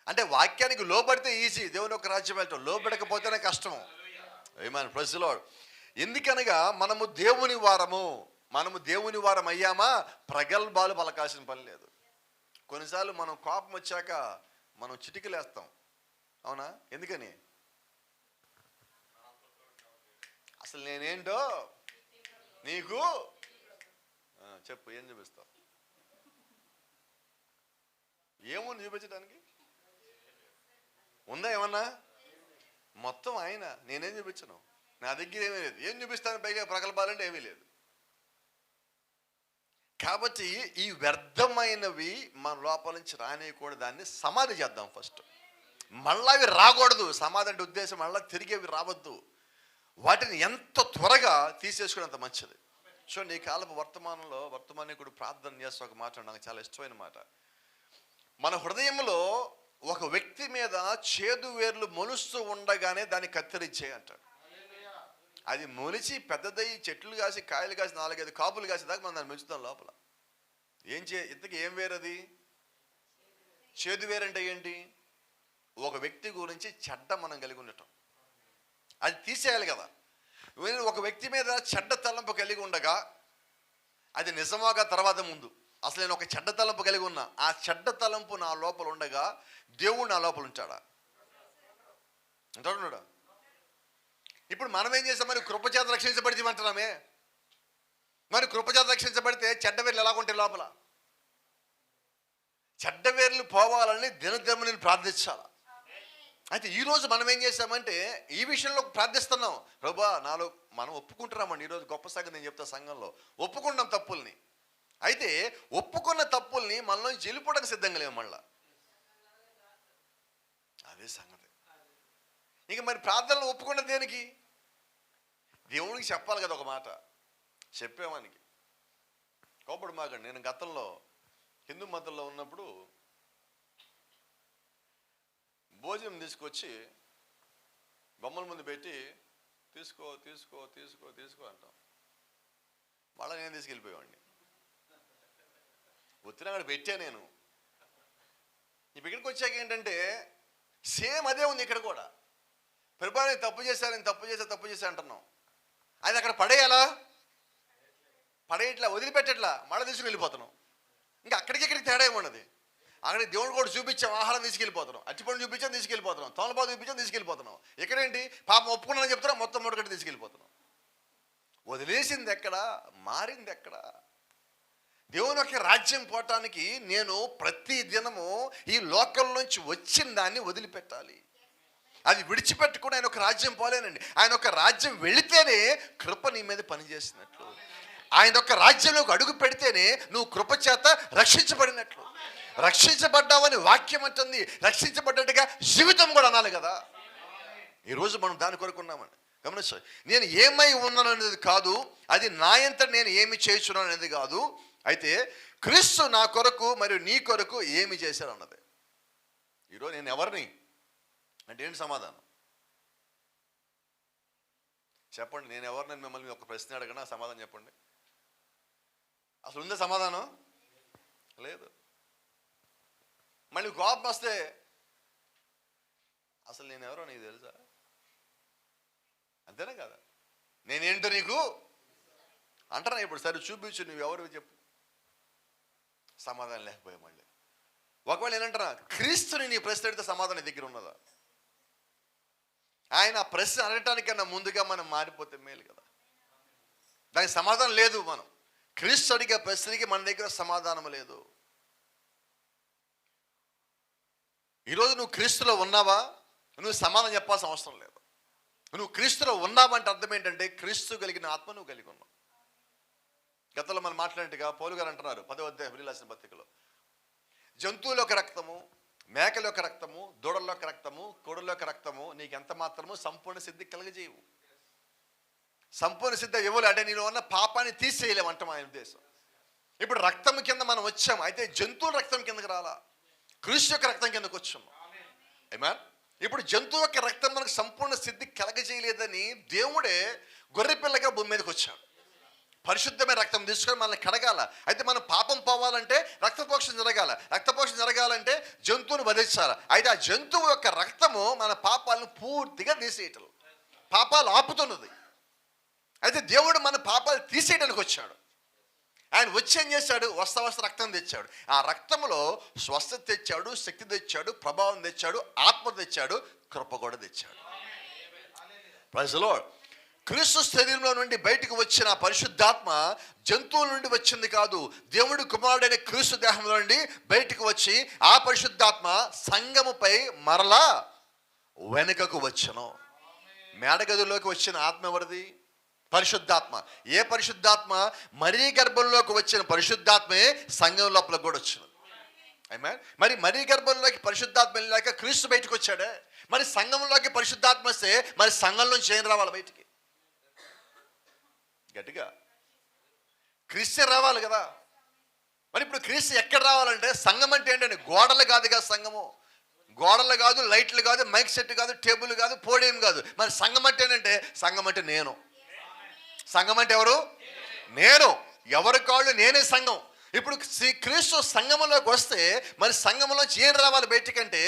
అంటే వాక్యానికి లోబడితే ఈజీ, దేవుని ఒక రాజ్యం వెళ్ళటం లోబడకపోతేనే కష్టం. ఆమేన్, ప్రైజ్ ది లార్డ్. ఎందుకనగా మనము దేవుని వారం అయ్యామా ప్రగల్భాలు పలకాల్సిన పని లేదు. కొన్నిసార్లు మనం కోపం వచ్చాక మనం చిటికలేస్తాం, అవునా? ఎందుకని? అసలు నేనేంటో నీకు చెప్పు, ఏం చూపిస్తావు? ఏముంది చూపించడానికి? ఉందా ఏమన్నా? మొత్తం ఆయన, నేనేం చూపించను, నా దగ్గర ఏమీ లేదు. ఏం చూపిస్తాను? పైగా ప్రగల్భాలంటే ఏమీ లేదు. కాబట్టి ఈ వ్యర్థమైనవి మన లోపల నుంచి రానియకూడదు, దాన్ని సమాధి చేద్దాం ఫస్ట్. మళ్ళా అవి రాకూడదు. సమాధి అంటే ఉద్దేశం మళ్ళీ తిరిగి అవి రావద్దు. వాటిని ఎంత త్వరగా తీసేసుకునేంత మంచిది. చూడండి, ఈ కాలపు వర్తమానికుడు ప్రార్థన చేస్తే ఒక మాట నాకు చాలా ఇష్టమైన మాట. మన హృదయంలో ఒక వ్యక్తి మీద చేదు వేర్లు మొలుస్తూ ఉండగానే దాన్ని కత్తిరించే అంటాడు. అది మొలిచి పెద్దదై చెట్లు కాసి కాయలు కాసి 4-5 కాపులు కాసి దాకా మనం దాన్ని పెంచుతాం లోపల. ఇంతకీ ఏం వేరది? చేదు వేరంటే ఏంటి? ఒక వ్యక్తి గురించి చెడ్డ మనం కలిగి ఉండటం, అది తీసేయాలి కదా. ఒక వ్యక్తి మీద చెడ్డ తలంపు కలిగి ఉండగా అది నిజమాగా తర్వాత ముందు అసలు నేను ఒక చెడ్డ తలంపు కలిగి ఉన్నా, ఆ చెడ్డ తలంపు నా లోపల ఉండగా దేవుడు నా లోపల ఉంటాడా? అంటాడు. ఇప్పుడు మనం ఏం చేస్తాం? మరి కృపచేత రక్షించబడితే అంటున్నామే. మరి కృపచేత రక్షించబడితే చెడ్డ వేర్లు ఎలా ఉంటాయి లోపల? చెడ్డ వేర్లు పోవాలని దినదినం నేను ప్రార్థించాలి. అయితే ఈరోజు మనం ఏం చేస్తామంటే ఈ విషయంలో ప్రార్థిస్తున్నాం. ప్రభువా, నాలో మనం ఒప్పుకుంటున్నామండి. ఈరోజు గొప్ప సంగతి నేను చెప్తా, సంఘంలో ఒప్పుకున్నాం తప్పుల్ని. అయితే ఒప్పుకున్న తప్పుల్ని మనలో చెల్లిపోవడానికి సిద్ధంగా లేవు మళ్ళా. అదే సంగతి. ఇక మరి ప్రార్థనలో ఒప్పుకున్న దేనికి? దేవుడికి చెప్పాలి కదా ఒక మాట. చెప్పేవానికి కోపడు మాకండి. నేను గతంలో హిందూ మతంలో ఉన్నప్పుడు భోజనం తీసుకొచ్చి బొమ్మల ముందు పెట్టి తీసుకో తీసుకో తీసుకో తీసుకో అంటాం. మళ్ళీ నేను తీసుకెళ్ళిపోయేవాడిని. ఒత్తిడి అక్కడ పెట్టా నేను. ఇక్కడికి వచ్చాక ఏంటంటే సేమ్ అదే ఉంది ఇక్కడ కూడా. ప్రభువా, నేను తప్పు చేశా అంటున్నాం. అది అక్కడ పడేయాలా? పడేయట్లా, వదిలిపెట్టట్లా, మళ్ళీ తీసుకుని వెళ్ళిపోతున్నాం. ఇంకా అక్కడికి తేడా ఏమున్నది? అక్కడ దేవుడు కూడా చూపించాం, ఆహారం తీసుకెళ్ళిపోతున్నాం. అట్టిపండు చూపించాం, తీసుకెళ్ళిపోతున్నాం. తోలపాదు చూపించాం, తీసుకెళ్ళిపోతున్నాం. ఎక్కడేంటి పాపం ఒప్పుకున్నానని చెప్తున్నాం, మొత్తం మూడగట్టి తీసుకెళ్ళిపోతున్నాం. వదిలేసింది ఎక్కడ? మారింది ఎక్కడ? దేవుని యొక్క రాజ్యం పోవటానికి నేను ప్రతి దినము ఈ లోకం నుంచి వచ్చిన దాన్ని వదిలిపెట్టాలి. అది విడిచిపెట్టుకుని ఆయన ఒక రాజ్యం పోలేనండి. ఆయన ఒక రాజ్యం వెళితేనే కృప నీ మీద పనిచేసినట్లు. ఆయన యొక్క రాజ్యంలోకి అడుగు పెడితేనే నువ్వు కృప చేత రక్షించబడినట్లు. రక్షించబడ్డావని వాక్యం అంటుంది. రక్షించబడ్డట్టుగా జీవితం కూడా అనాలి కదా. ఈరోజు మనం దాని కొరకు ఉన్నామండి. గమనించాలి, నేను ఏమై ఉన్నాను అనేది కాదు, అది నా అంతా నేను ఏమి చేస్తున్నాను అనేది కాదు. అయితే క్రీస్తు నా కొరకు మరియు నీ కొరకు ఏమి చేశారు అన్నది. ఈరోజు నేను ఎవరిని అంటే ఏంటి సమాధానం చెప్పండి? నేను ఎవరినని మిమ్మల్ని ఒక ప్రశ్న అడగనా? సమాధానం చెప్పండి. అసలు ఉందా సమాధానం? లేదు. మళ్ళీ కోపం వస్తే అసలు నేను ఎవరో నీకు తెలుసా? అంతేనా కదా? నేనేంటో నీకు అంటారా? ఇప్పుడు సరే చూపించు, నువ్వెవరు చెప్పు. సమాధానం లేకపోయా మళ్ళీ. ఒకవేళ నేనంటారా క్రీస్తుని నీ ప్రశ్న అడిగితే సమాధానం దగ్గర ఉన్నదా? ఆయన ప్రశ్న అడగటానికన్నా ముందుగా మనం మారిపోతే మేలు కదా. దానికి సమాధానం లేదు. మనం క్రీస్తు అడిగే ప్రశ్నకి మన దగ్గర సమాధానం లేదు. ఈరోజు నువ్వు క్రీస్తులో ఉన్నావా? నువ్వు సమాధానం చెప్పాల్సిన అవసరం లేదు. నువ్వు క్రీస్తులో ఉన్నావంటే అర్థం ఏంటంటే క్రీస్తు కలిగిన ఆత్మ నువ్వు కలిగి ఉన్నావు. గతంలో మనం మాట్లాడినట్టుగా పౌలు గారు అంటున్నారు 10వ అధ్యాయం హెబ్రీయులకు రాసిన పత్రికలో, జంతువుల యొక్క రక్తము, మేకల యొక్క రక్తము, దూడల యొక్క రక్తము, కోడుల యొక్క రక్తము నీకు ఎంత మాత్రము సంపూర్ణ సిద్ధి కలగజేయవు. సంపూర్ణ సిద్ధి ఇవ్వలే అంటే నేను ఉన్న పాపాన్ని తీసేయలేమంటాం ఆయన ఉద్దేశం. ఇప్పుడు రక్తం కింద మనం వచ్చాము, అయితే జంతువుల రక్తం కిందకి రాలా, క్రీస్తు యొక్క రక్తం కిందకు వచ్చాము. ఆమేన్. ఇప్పుడు జంతువు యొక్క రక్తం మనకు సంపూర్ణ సిద్ధి కలగజేయలేదని దేవుడే గొర్రెపిల్లగా భూమి మీదకి వచ్చాడు. పరిశుద్ధమైన రక్తం తీసుకొని మనల్ని కడగాల. అయితే మనం పాపం పోవాలంటే రక్తపోషణ జరగాల. రక్తపోషణ జరగాలంటే జంతువును వధించాలి. అయితే ఆ జంతువు యొక్క రక్తము మన పాపాలను పూర్తిగా తీసేయటం, పాపాలు ఆపుతున్నది. అయితే దేవుడు మన పాపాలు తీసేయడానికి వచ్చాడు. ఆయన వచ్చి ఏం చేశాడు? వస్త రక్తం తెచ్చాడు. ఆ రక్తంలో స్వస్థత తెచ్చాడు, శక్తి తెచ్చాడు, ప్రభావం తెచ్చాడు, ఆత్మ తెచ్చాడు, కృప కూడా తెచ్చాడు. Praise the Lord. క్రీస్తు శరీరంలో నుండి బయటకు వచ్చిన పరిశుద్ధాత్మ జంతువుల నుండి వచ్చింది కాదు, దేవుడి కుమారుడైన క్రీస్తు దేహంలో నుండి బయటకు వచ్చి ఆ పరిశుద్ధాత్మ సంఘముపై మరలా వెనుకకు వచ్చను. మేడగదిలోకి వచ్చిన ఆత్మ ఎవరిది? పరిశుద్ధాత్మ. ఏ పరిశుద్ధాత్మ? మరీ గర్భంలోకి వచ్చిన పరిశుద్ధాత్మే సంఘం లోపల కూడా వచ్చిన. మరి మరీ గర్భంలోకి పరిశుద్ధాత్మ వెళ్ళాక క్రీస్తు బయటకు వచ్చాడే, మరి సంఘంలోకి పరిశుద్ధాత్మ వస్తే మరి సంఘంలోంచి ఏం రావాలి బయటికి? గట్టిగా క్రీస్తు రావాలి కదా. మరి ఇప్పుడు క్రీస్తు ఎక్కడ రావాలంటే, సంఘం అంటే ఏంటంటే గోడలు కాదుగా సంఘము, గోడలు కాదు, లైట్లు కాదు, మైక్ సెట్ కాదు, టేబుల్ కాదు, పోడియం కాదు. మరి సంఘం అంటే ఏంటంటే, సంఘం అంటే నేను. సంఘం అంటే ఎవరు? నేను. ఎవరి కాళ్ళు నేనే సంఘం. ఇప్పుడు క్రీస్తు సంఘంలోకి వస్తే మరి సంఘంలోంచి ఏం రావాలి బయటికంటే,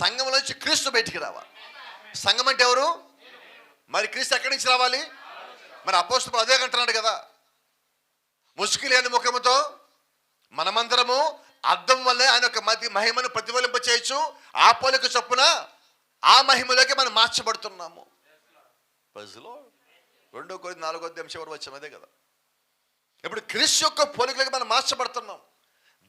సంఘంలోంచి క్రీస్తు బయటికి రావాలి. సంఘం అంటే ఎవరు? మరి క్రీస్తు ఎక్కడి నుంచి రావాలి? మరి అపోస్తలుడు అదే అంటున్నాడు కదా, ముసుగు లేని ముఖముతో మనమందరము అద్దం వల్లే ఆయన యొక్క మహిమను ప్రతిఫలింప చేయొచ్చు, ఆ పోలిక చొప్పున ఆ మహిమలోకి మనం మార్చబడుతున్నాము. 2 కొరింథీ 4 వచ్చాము అదే కదా. ఇప్పుడు క్రీస్తు యొక్క పోలికలోకి మనం మార్చబడుతున్నాం.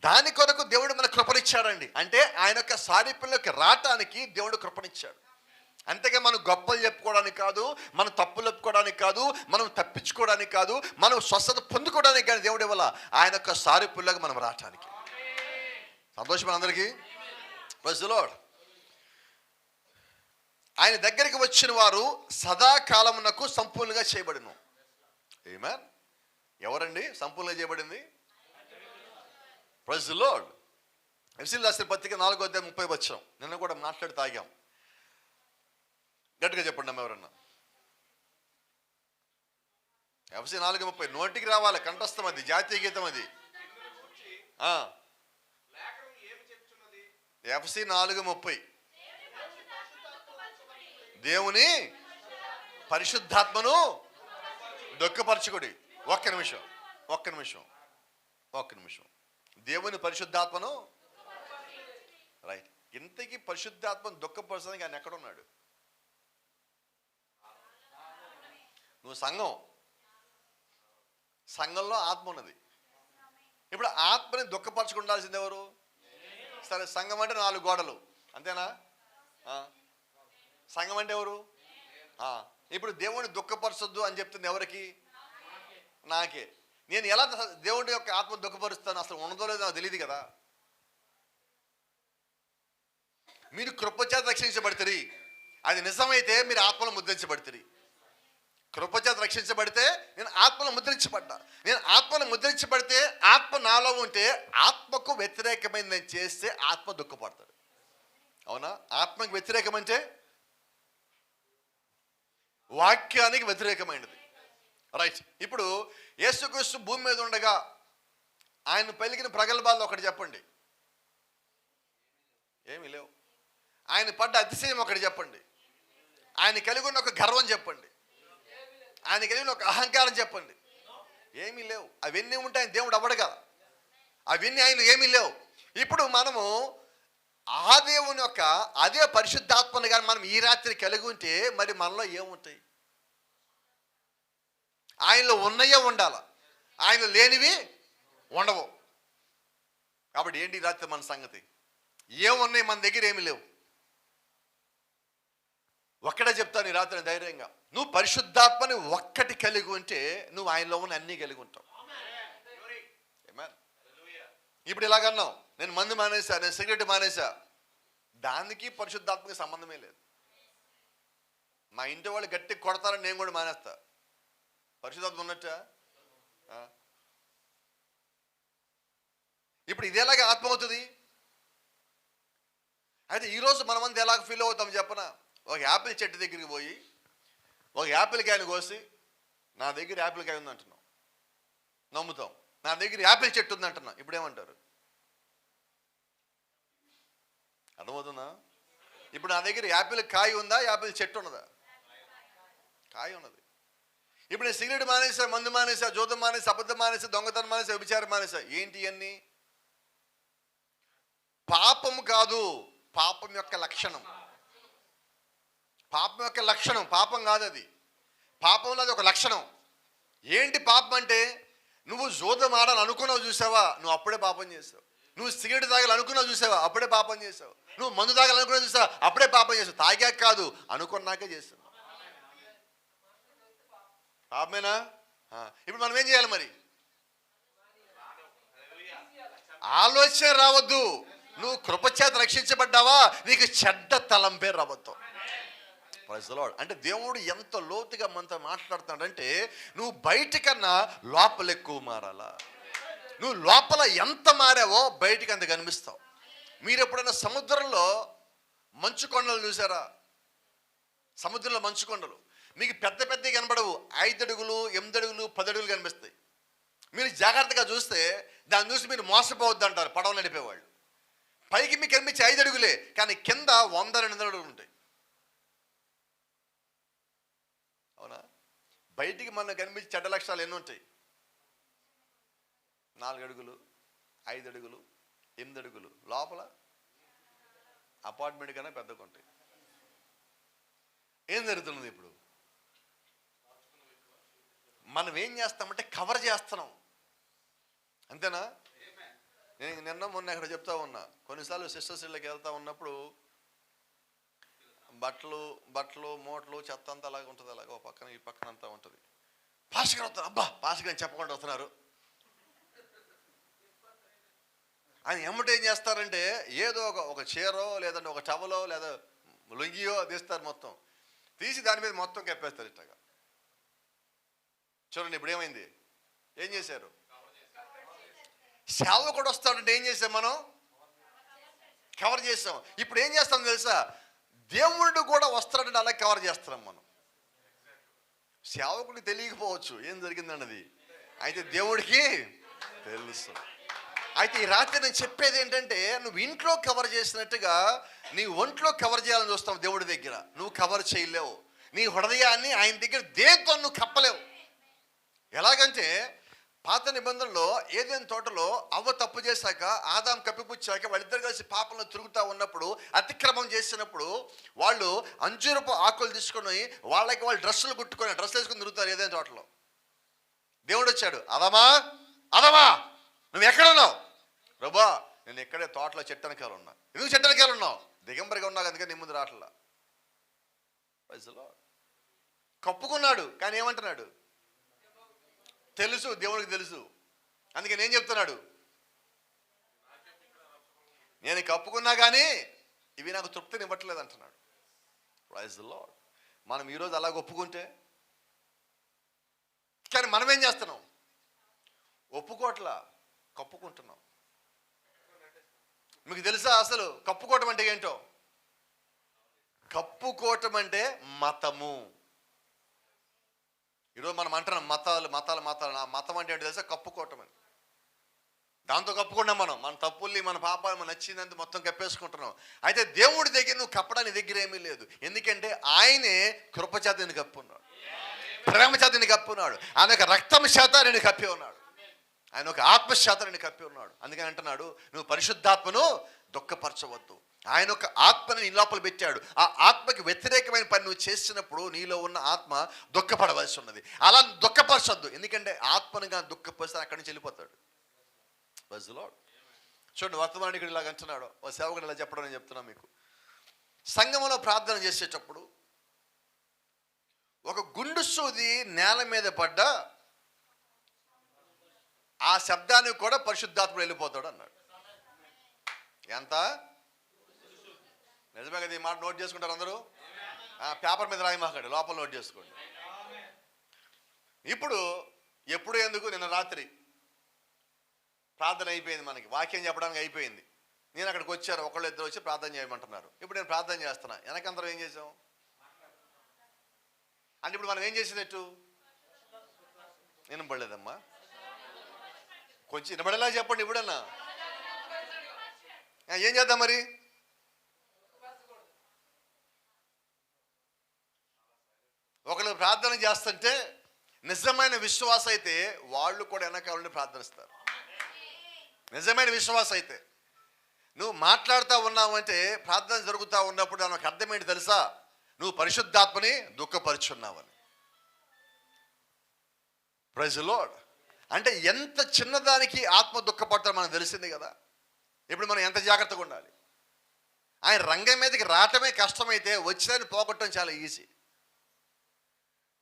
దాని కొరకు దేవుడు మన కృపనిచ్చాడండి. అంటే ఆయన యొక్క సారూప్యంలోకి రావటానికి దేవుడు కృపనిచ్చాడు. అంతేగా మనం గొప్పలు చెప్పుకోవడానికి కాదు, మనం తప్పులు చెప్పుకోవడానికి కాదు, మనం తప్పించుకోవడానికి కాదు, మనం స్వస్థత పొందుకోవడానికి కానీ దేవుడి వల్ల ఆయన యొక్క సారూప్యంలోకి మనం రావటానికి. సంతోషం అందరికీ. Praise the Lord. ఆయన దగ్గరికి వచ్చిన వారు సదాకాలమునకు సంపూర్ణంగా చేయబడిను. ఆమేన్. ఎవరండి సంపూర్ణంగా చేయబడింది? Praise the lord. ఎఫెసీయులకు రాసిన పత్రిక 4:30 నిన్న కూడా మాట్లాడి తాగాం. గట్టిగా చెప్పండి అమ్మ ఎవరన్నా. ఎఫెసీ 4:30 నోటికి రావాలి, కంఠస్థం, అది జాతీయ గీతం. అది ఎఫెసీ 4:30 దేవుని పరిశుద్ధాత్మను దుఃఖపరచుకుడి. ఒక్క నిమిషం. దేవుని పరిశుద్ధాత్మను, రైట్. ఇంతకీ పరిశుద్ధాత్మను దుఃఖపరచడానికి ఆయన ఎక్కడున్నాడు? నువ్వు సంఘంలో ఆత్మ ఉన్నది. ఇప్పుడు ఆత్మని దుఃఖపరచుకుండాల్సింది ఎవరు? సరే, సంఘం అంటే 4 గోడలు అంతేనా? సంఘం అంటే ఎవరు? ఇప్పుడు దేవుడిని దుఃఖపరచొద్దు అని చెప్తుంది ఎవరికి? నాకే. నేను ఎలా దేవుడి యొక్క ఆత్మ దుఃఖపరుస్తాను? అసలు ఉన్నదో లేదో నాకు తెలియదు కదా. మీరు కృపచేత రక్షించబడతారు, అది నిజమైతే మీరు ఆత్మలో ముద్రించబడతారు. కృపచేత రక్షించబడితే నేను ఆత్మలో ముద్రించబడ్డా. నేను ఆత్మలో ముద్రించబడితే ఆత్మ నాలో ఉంటే ఆత్మకు వ్యతిరేకమైంది నేను చేస్తే ఆత్మ దుఃఖపడతాడు. అవునా? ఆత్మకు వ్యతిరేకమంటే వాక్యానికి వ్యతిరేకమైనది. రైట్. ఇప్పుడు యేసుక్రీస్తు భూమి మీద ఉండగా ఆయన పలికిన ప్రగల్భాల్లో ఒకటి చెప్పండి. ఏమీ లేవు. ఆయన పడ్డ అతిశయం ఒకటి చెప్పండి. ఆయన కలిగి ఉన్న ఒక గర్వం చెప్పండి. ఆయన కలిగిన ఒక అహంకారం చెప్పండి. ఏమీ లేవు. అవన్నీ ఉంటాయని దేవుడు అవ్వడు కదా. అవన్నీ ఆయన ఏమీ లేవు. ఇప్పుడు మనము ఆ దేవుని యొక్క అదే పరిశుద్ధాత్మను కానీ మనం ఈ రాత్రి కలిగి ఉంటే మరి మనలో ఏముంటాయి? ఆయనలో ఉన్నయే ఉండాల, ఆయన లేనివి ఉండవు. కాబట్టి ఏంటి ఈ రాత్రి మన సంగతి? ఏమున్నాయి మన దగ్గర? ఏమి లేవు. ఒక్కడే చెప్తాను ఈ రాత్రి ధైర్యంగా, నువ్వు పరిశుద్ధాత్మని ఒక్కటి కలిగి ఉంటే నువ్వు ఆయనలో ఉన్న అన్నీ కలిగి ఉంటావు. ఇప్పుడు ఇలాగన్నావు, నేను మందు మానేసా, నేను సిగరెట్ మానేసా, దానికి పరిశుద్ధాత్మకి సంబంధమే లేదు. మా ఇంటి వాళ్ళు గట్టి కొడతారని నేను కూడా మానేస్తా. పరిశుద్ధాత్మ ఉన్నట్ట? ఇప్పుడు ఇది ఎలాగ ఆత్మ అవుతుంది? అయితే ఈరోజు మనమంతా ఎలాగ ఫీల్ అవుతాం చెప్పనా? ఒక యాపిల్ చెట్టు దగ్గరికి పోయి ఒక యాపిల్ కాయను కోసి నా దగ్గర యాపిల్ కాయ ఉంది అంటున్నాం, నమ్ముతాం. నా దగ్గర యాపిల్ చెట్టు ఉంది అంటున్నా, ఇప్పుడు ఏమంటారు? అర్థమవుతుందా? ఇప్పుడు నా దగ్గర యాపిల్ కాయ ఉందా, యాపిల్ చెట్టు ఉన్నదా? కాయ ఉన్నది. ఇప్పుడు నేను సిగరెట్ మానేసా, మందు మానేసా, జోదం మానేసా, అబద్ధం మానేసా, దొంగతనం మానేసా, వ్యభిచారం మానేసా. ఏంటి అన్నీ? పాపం కాదు, పాపం యొక్క లక్షణం. పాపం యొక్క లక్షణం, పాపం కాదు అది. పాపంలో అది ఒక లక్షణం. ఏంటి పాపం అంటే? నువ్వు జోదం ఆడాలని అనుకున్నావు చూసావా, నువ్వు అప్పుడే పాపం చేసావు. నువ్వు సిగరెట్ తాగాలనుకున్నావు చూసావా, అప్పుడే పాపం చేసావు. నువ్వు మందు తాగాలనుకున్నావు చూసావా, అప్పుడే పాపం చేసావు. తాగాక కాదు, అనుకున్నాకే చేసావు. పాపమేనా? ఇప్పుడు మనం ఏం చేయాలి మరి? ఆలోచన రావద్దు. నువ్వు కృపచేత రక్షించబడ్డావా, నీకు చెడ్డ తలంపే రావద్దు. అంటే దేవుడు ఎంత లోతుగా మనతో మాట్లాడుతున్నాడంటే, నువ్వు బయట కన్నా లోపల ఎక్కువ మారాలా. నువ్వు లోపల ఎంత మారావో బయటికి అంత కనిపిస్తావు. మీరు ఎప్పుడైనా సముద్రంలో మంచు కొండలు చూసారా? సముద్రంలో మంచు కొండలు మీకు పెద్ద పెద్దవి కనబడవు. 5 అడుగులు, 8 అడుగులు, 10 అడుగులు కనిపిస్తాయి. మీరు జాగ్రత్తగా చూస్తే దాన్ని చూసి మీరు మోసపోవద్దు అంటారు పడవ నడిపేవాళ్ళు. పైకి మీకు కనిపించే 5 అడుగులే, కానీ కింద 100-200 అడుగులు ఉంటాయి. అవునా? బయటికి మనకు కనిపించే చెడ్డ లక్షణాలు ఎన్ని ఉంటాయి? 4 అడుగులు, 5 అడుగులు, 8 అడుగులు. లోపల అపార్ట్మెంట్ కన్నా పెద్దగా ఉంటాయి. ఏం జరుగుతున్నది ఇప్పుడు? మనం ఏం చేస్తామంటే కవర్ చేస్తున్నాం, అంతేనా? నేను నిన్న మొన్న ఇక్కడ చెప్తా ఉన్నా, కొన్నిసార్లు సిస్టర్స్ ఇళ్ళకి వెళ్తా ఉన్నప్పుడు బట్టలు మూటలు చెత్త అంతా అలాగే ఉంటుంది. అలాగే ఒక పక్కన ఈ పక్కన అంతా ఉంటుంది. పాస్టర్ గారు వస్తారు, అబ్బా పాస్టర్ గారు చెప్పకుండా వస్తున్నారు ఆయన. ఎమ్మటి ఏం చేస్తారంటే ఏదో ఒక చీరో లేదంటే ఒక టవలో లేదా లుంగియో తీస్తారు, మొత్తం తీసి దాని మీద మొత్తం కప్పేస్తారు ఇట్టగా. చూడండి ఇప్పుడు ఏమైంది? ఏం చేశారు? సేవకుడు వస్తాడంటే ఏం చేసాం మనం? కవర్ చేసాం. ఇప్పుడు ఏం చేస్తాం తెలుసా? దేవుడు కూడా వస్తాడంటే అలా కవర్ చేస్తున్నాం మనం. సేవకుడికి తెలియకపోవచ్చు ఏం జరిగిందన్నది, అయితే దేవుడికి తెలుసు. అయితే ఈ రాత్రి నేను చెప్పేది ఏంటంటే, నువ్వు ఇంట్లో కవర్ చేసినట్టుగా నీ ఒంట్లో కవర్ చేయాలని చూస్తావు దేవుడి దగ్గర. నువ్వు కవర్ చేయలేవు. నీ హృదయాన్ని ఆయన దగ్గర దేంతో నువ్వు కప్పలేవు. ఎలాగంటే పాత నిబంధనలో ఏదైనా తోటలో అవ్వ తప్పు చేశాక ఆదాం కప్పిపుచ్చాక వాళ్ళిద్దరు కలిసి పాపంలో తిరుగుతూ ఉన్నప్పుడు, అతిక్రమం చేసినప్పుడు వాళ్ళు అంజూరపు ఆకులు తీసుకొని వాళ్ళు డ్రెస్సులు కుట్టుకొని డ్రెస్ వేసుకొని తిరుగుతారు ఏదైనా తోటలో. దేవుడు వచ్చాడు, అదమా నువ్వు ఎక్కడున్నావు? ప్రభా నేను ఎక్కడే తోటలో చెట్టనకాయలు ఉన్నా. ఎందుకు చెట్టనకాయలు ఉన్నావు? దిగంబరిగా ఉన్నావు అందుకని నీ ముందు రాట్లా. కప్పుకున్నాడు కానీ ఏమంటున్నాడు? తెలుసు, దేవుడికి తెలుసు. అందుకే నేను చెప్తున్నాడు, నేను కప్పుకున్నా కానీ ఇవి నాకు తృప్తిని ఇవ్వట్లేదు అంటున్నాడు. Praise the Lord. మనం ఈరోజు అలాగ ఒప్పుకుంటే, కానీ మనం ఏం చేస్తున్నాం? ఒప్పుకోట్లా, కప్పుకుంటున్నాం. మీకు తెలుసా అసలు కప్పుకోవటం అంటే ఏంటో? కప్పుకోవటం అంటే మతము. ఈరోజు మనం అంటున్నాం మతాలు. నా మతం అంటే ఏంటి తెలుసా? కప్పుకోవటం అని. దాంతో కప్పుకున్నాం మన తప్పుల్ని, మన పాపాలు, మన నచ్చిందంతా మొత్తం కప్పేసుకుంటున్నాం. అయితే దేవుడి దగ్గర నువ్వు కప్పడానికి దగ్గర ఏమీ లేదు. ఎందుకంటే ఆయనే కృపచేత నిన్ను కప్పున్నాడు, ప్రేమ చేత నిన్ను కప్పున్నాడు, ఆయన ఒక రక్తం చేత నిన్ను కప్పి ఉన్నాడు, ఆయన ఒక ఆత్మశాత నిన్ను కప్పి ఉన్నాడు. అందుకని అంటున్నాడు, నువ్వు పరిశుద్ధాత్మను దుఃఖపరచవద్దు. ఆయన ఒక ఆత్మని నీ లోపల పెట్టాడు. ఆ ఆత్మకి వ్యతిరేకమైన పని నువ్వు చేసినప్పుడు నీలో ఉన్న ఆత్మ దుఃఖపడవలసి ఉన్నది. అలా దుఃఖపరచొద్దు, ఎందుకంటే ఆత్మనుగా దుఃఖపరిస్తే అక్కడి నుంచి వెళ్ళిపోతాడు. చూడండి, వర్తమానికుడు ఇలాగ అంటున్నాడు, ఓ సేవకుడు ఇలా చెప్పడం నేను చెప్తున్నా మీకు. సంఘంలో ప్రార్థన చేసేటప్పుడు ఒక గుండు సూది నేల మీద పడ్డా ఆ శబ్దానికి కూడా పరిశుద్ధాత్ముడు వెళ్ళిపోతాడు అన్నాడు. ఎంత నిజమే కదా? ఈ మాట నోట్ చేసుకుంటారు అందరూ. పేపర్ మీద రాయమాకండి, లోపల నోట్ చేసుకోండి. ఇప్పుడు ఎప్పుడు ఎందుకు? నిన్న రాత్రి ప్రార్థన అయిపోయింది, మనకి వాక్యం చెప్పడానికి అయిపోయింది. నేను అక్కడికి వచ్చాను, ఒకళ్ళు ఇద్దరు వచ్చి ప్రార్థన చేయమంటున్నారు. ఇప్పుడు నేను ప్రార్థన చేస్తున్నా, వెనకందరం ఏం చేసాం అంటే ఇప్పుడు మనం ఏం చేసినట్టు? వినపడలేదమ్మా, కొంచెం వినపడేలా చెప్పండి. ఇప్పుడన్నా ఏం చేద్దాం మరి? ఒకళ్ళు ప్రార్థన చేస్తుంటే నిజమైన విశ్వాసం అయితే వాళ్ళు కూడా వెనకాలని ప్రార్థనిస్తారు. నిజమైన విశ్వాసం అయితే నువ్వు మాట్లాడుతూ ఉన్నావంటే ప్రార్థన జరుగుతూ ఉన్నప్పుడు నాకు అర్థం ఏంటి తెలుసా? నువ్వు పరిశుద్ధాత్మని దుఃఖపరుచున్నావని. Praise the Lord. అంటే ఎంత చిన్నదానికి ఆత్మ దుఃఖపడతారో మనకు తెలిసింది కదా. ఇప్పుడు మనం ఎంత జాగ్రత్తగా ఉండాలి. ఆయన రంగం మీదకి రావటమే కష్టమైతే వచ్చేదాన్ని పోగొట్టడం చాలా ఈజీ.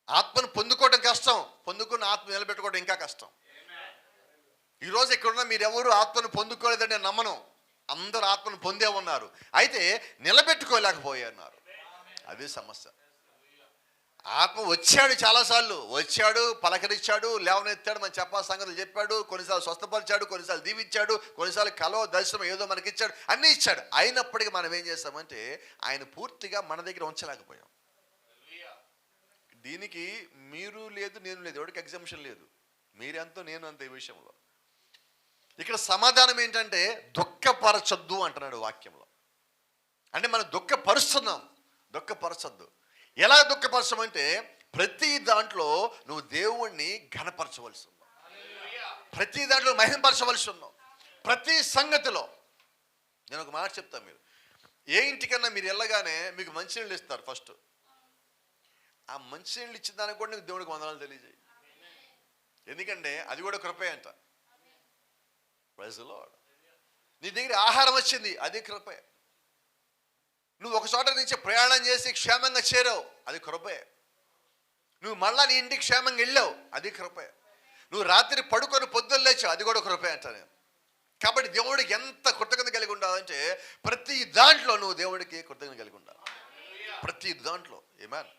ఆత్మను పొందుకోవడం కష్టం, పొందుకున్న ఆత్మ నిలబెట్టుకోవడం ఇంకా కష్టం. ఈరోజు ఇక్కడున్న మీరెవరు ఆత్మను పొందుకోలేదని నేను నమ్మను. అందరూ ఆత్మను పొందే ఉన్నారు, అయితే నిలబెట్టుకోలేకపోయారు. అదే సమస్య. ఆత్మ వచ్చాడు, చాలాసార్లు వచ్చాడు, పలకరించాడు, లేవనెత్తాడు, మన చెప్పా సంగతులు చెప్పాడు, కొన్నిసార్లు స్వస్థపరిచాడు, కొన్నిసార్లు దీవించాడు, కొన్నిసార్లు కలో దర్శనం ఏదో మనకి ఇచ్చాడు, అన్నీ ఇచ్చాడు. అయినప్పటికీ మనం ఏం చేస్తామంటే ఆయన పూర్తిగా మన దగ్గర ఉంచలేకపోయాం. దీనికి మీరు లేదు, నేను లేదు, ఎవరికి ఎగ్జామ్షన్ లేదు. మీరెంతో నేను అంత ఈ విషయంలో. ఇక్కడ సమాధానం ఏంటంటే దుఃఖపరచొద్దు అంటున్నాడు వాక్యంలో. అంటే మనం దుఃఖపరుస్తున్నాం, దుఃఖపరచొద్దు. ఎలా దుఃఖపరచమంటే ప్రతి దాంట్లో నువ్వు దేవుణ్ణి ఘనపరచవలసి ఉన్నావు, ప్రతి దాంట్లో మహిమపరచవలసి ఉన్నావు, ప్రతి సంగతిలో. నేను ఒక మాట చెప్తాను, మీరు ఏ ఇంటికన్నా మీరు వెళ్ళగానే మీకు మంచినీళ్ళు ఇస్తారు. ఫస్ట్ ఆ మంచినీళ్ళు ఇచ్చిన దానికి కూడా నీకు దేవుడికి వందనాలు తెలియజేయి, ఎందుకంటే అది కూడా కృపే అంట. Praise the Lord. నీ దగ్గర ఆహారం వచ్చింది, అది కృపే. నువ్వు ఒక చోట నుంచి ప్రయాణం చేసి క్షేమంగా చేరావు, అది కృపే. నువ్వు మళ్ళా నీ ఇంటికి క్షేమంగా వెళ్ళావు, అది కృపే. నువ్వు రాత్రి పడుకొని పొద్దున్న లేచావు, అది కూడా కృపే అంట నేను. కాబట్టి దేవుడికి ఎంత కృతజ్ఞత కలిగి ఉండాలంటే ప్రతి దాంట్లో నువ్వు దేవుడికి కృతజ్ఞత కలిగి ఉండాలి, ప్రతి దాంట్లో. ఆమేన్.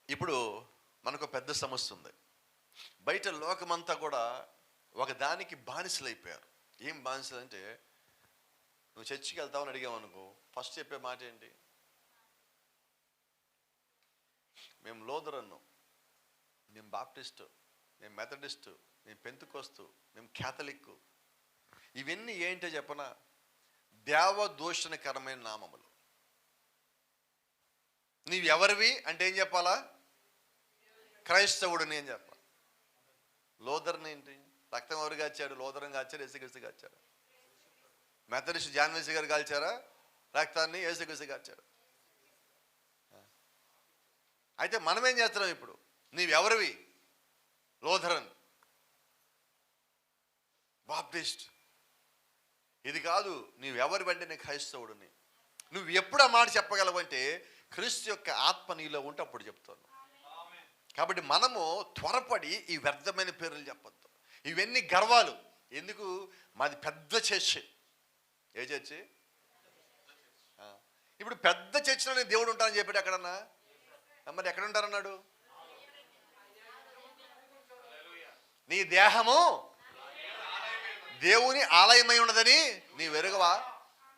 ఇప్పుడు మనకు పెద్ద సమస్య ఉంది. బయట లోకమంతా కూడా ఒక దానికి బానిసలు అయిపోయారు. ఏం బానిసలు అంటే, నువ్వు చర్చికి వెళ్తావని అడిగామనుకో, ఫస్ట్ చెప్పే మాట ఏంటి? మేము లోదరన్ను, మేము బాప్టిస్టు, మేము మెథడిస్టు, మేము పెంతుకోస్తు, మేము క్యాథలిక్కు. ఇవన్నీ ఏంటో చెప్పనా? దేవదూషణకరమైన నామములు. నీవు ఎవరివి అంటే ఏం చెప్పాలా? క్రైస్తవుడిని అని చెప్పాలి. లోదర్ని ఏంటి? రక్తం ఎవరు కాచాడు? లోదరం కాచారు, యేసుక్రీస్తు కాచారు. మెథడిస్ట్ జాన్వేసి గారు కాల్చారా రక్తాన్ని? యేసుక్రీస్తు కాచారు. అయితే మనం ఏం చేస్తున్నాం ఇప్పుడు? నీవెవరివి? లోథరన్, బాప్టిస్ట్. ఇది కాదు, నీవెవరి అంటే నేను క్రైస్తవుడిని. నువ్వు ఎప్పుడు ఆ మాట చెప్పగలవంటే క్రీస్తు యొక్క ఆత్మ నీలో ఉంటే అప్పుడు చెప్తాను. కాబట్టి మనము త్వరపడి ఈ వ్యర్థమైన పేర్లు చెప్పొద్దు. ఇవన్నీ గర్వాలు. ఎందుకు? మాది పెద్ద చర్చి. ఏ చర్చి? ఇప్పుడు పెద్ద చర్చిలోనే దేవుడు ఉంటానని చెప్పాడు ఎక్కడన్నా? మరి ఎక్కడ ఉంటారన్నాడు? నీ దేహము దేవుని ఆలయమై ఉన్నదని నీ వెరుగవా?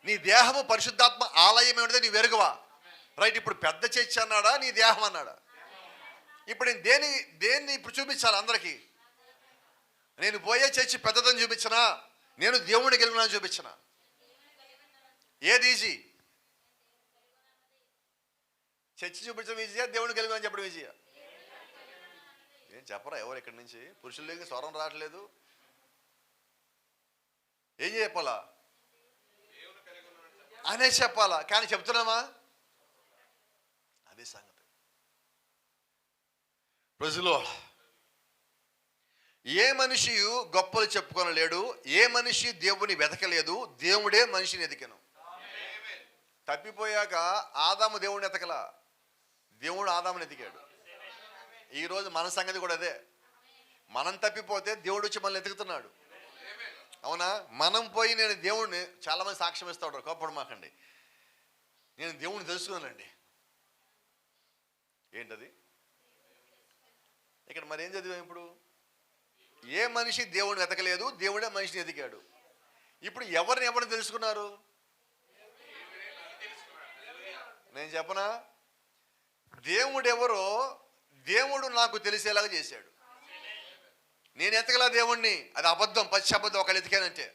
నీ దేహము పరిశుద్ధాత్మ ఆలయమై ఉన్నదని నీ వెరుగవా? రైట్. ఇప్పుడు పెద్ద చర్చి అన్నాడా, నీ దేహం అన్నాడా? ఇప్పుడు నేను దేన్ని ఇప్పుడు చూపించాలి అందరికీ? నేను పోయే చర్చి పెద్దదని చూపించనా, నేను దేవుని గెలిగినా చూపించనా? ఏది ఈజీ? చర్చి చూపించడం ఈజీయా, దేవుని గెలిగినా చెప్పడం ఈజీయా? ఏం చెప్పరా ఎవరు ఇక్కడి నుంచి? పురుషుల దగ్గర స్వరం రావట్లేదు. ఏం చెప్పాలా? అనే చెప్పాలా, కానీ చెప్తున్నామా? అదే సంగతి. ప్రజలో ఏ మనిషి గొప్పలు చెప్పుకొనలేడు, ఏ మనిషి దేవుని వెతకలేదు, దేవుడే మనిషిని ఎతికెను. తప్పిపోయాక ఆదాము దేవుడిని ఎతకలా, దేవుడు ఆదాముని ఎతికాడు. ఈరోజు మన సంగతి కూడా అదే. మనం తప్పిపోతే దేవుడు వచ్చి మనల్ని ఎతుకుతున్నాడు. అవునా? మనం పోయి నేను దేవుడిని, చాలామంది సాక్ష్యం ఇస్తూ ఉంటారు, కోపడు మాకండి, నేను దేవుడిని తెలుసుకున్నానండి. ఏంటది? ఇక్కడ మరి ఏం చదివాం ఇప్పుడు? ఏ మనిషి దేవుడిని వెతకలేదు, దేవుడే మనిషిని ఎదిగాడు. ఇప్పుడు ఎవరిని తెలుసుకున్నారు? నేను చెప్పనా? దేవుడు ఎవరో దేవుడు నాకు తెలిసేలాగా చేశాడు. నేను ఎతకలా దేవుణ్ణి, అది అబద్ధం, పచ్చి అబద్ధం. ఒకళ్ళు ఎతికానంటే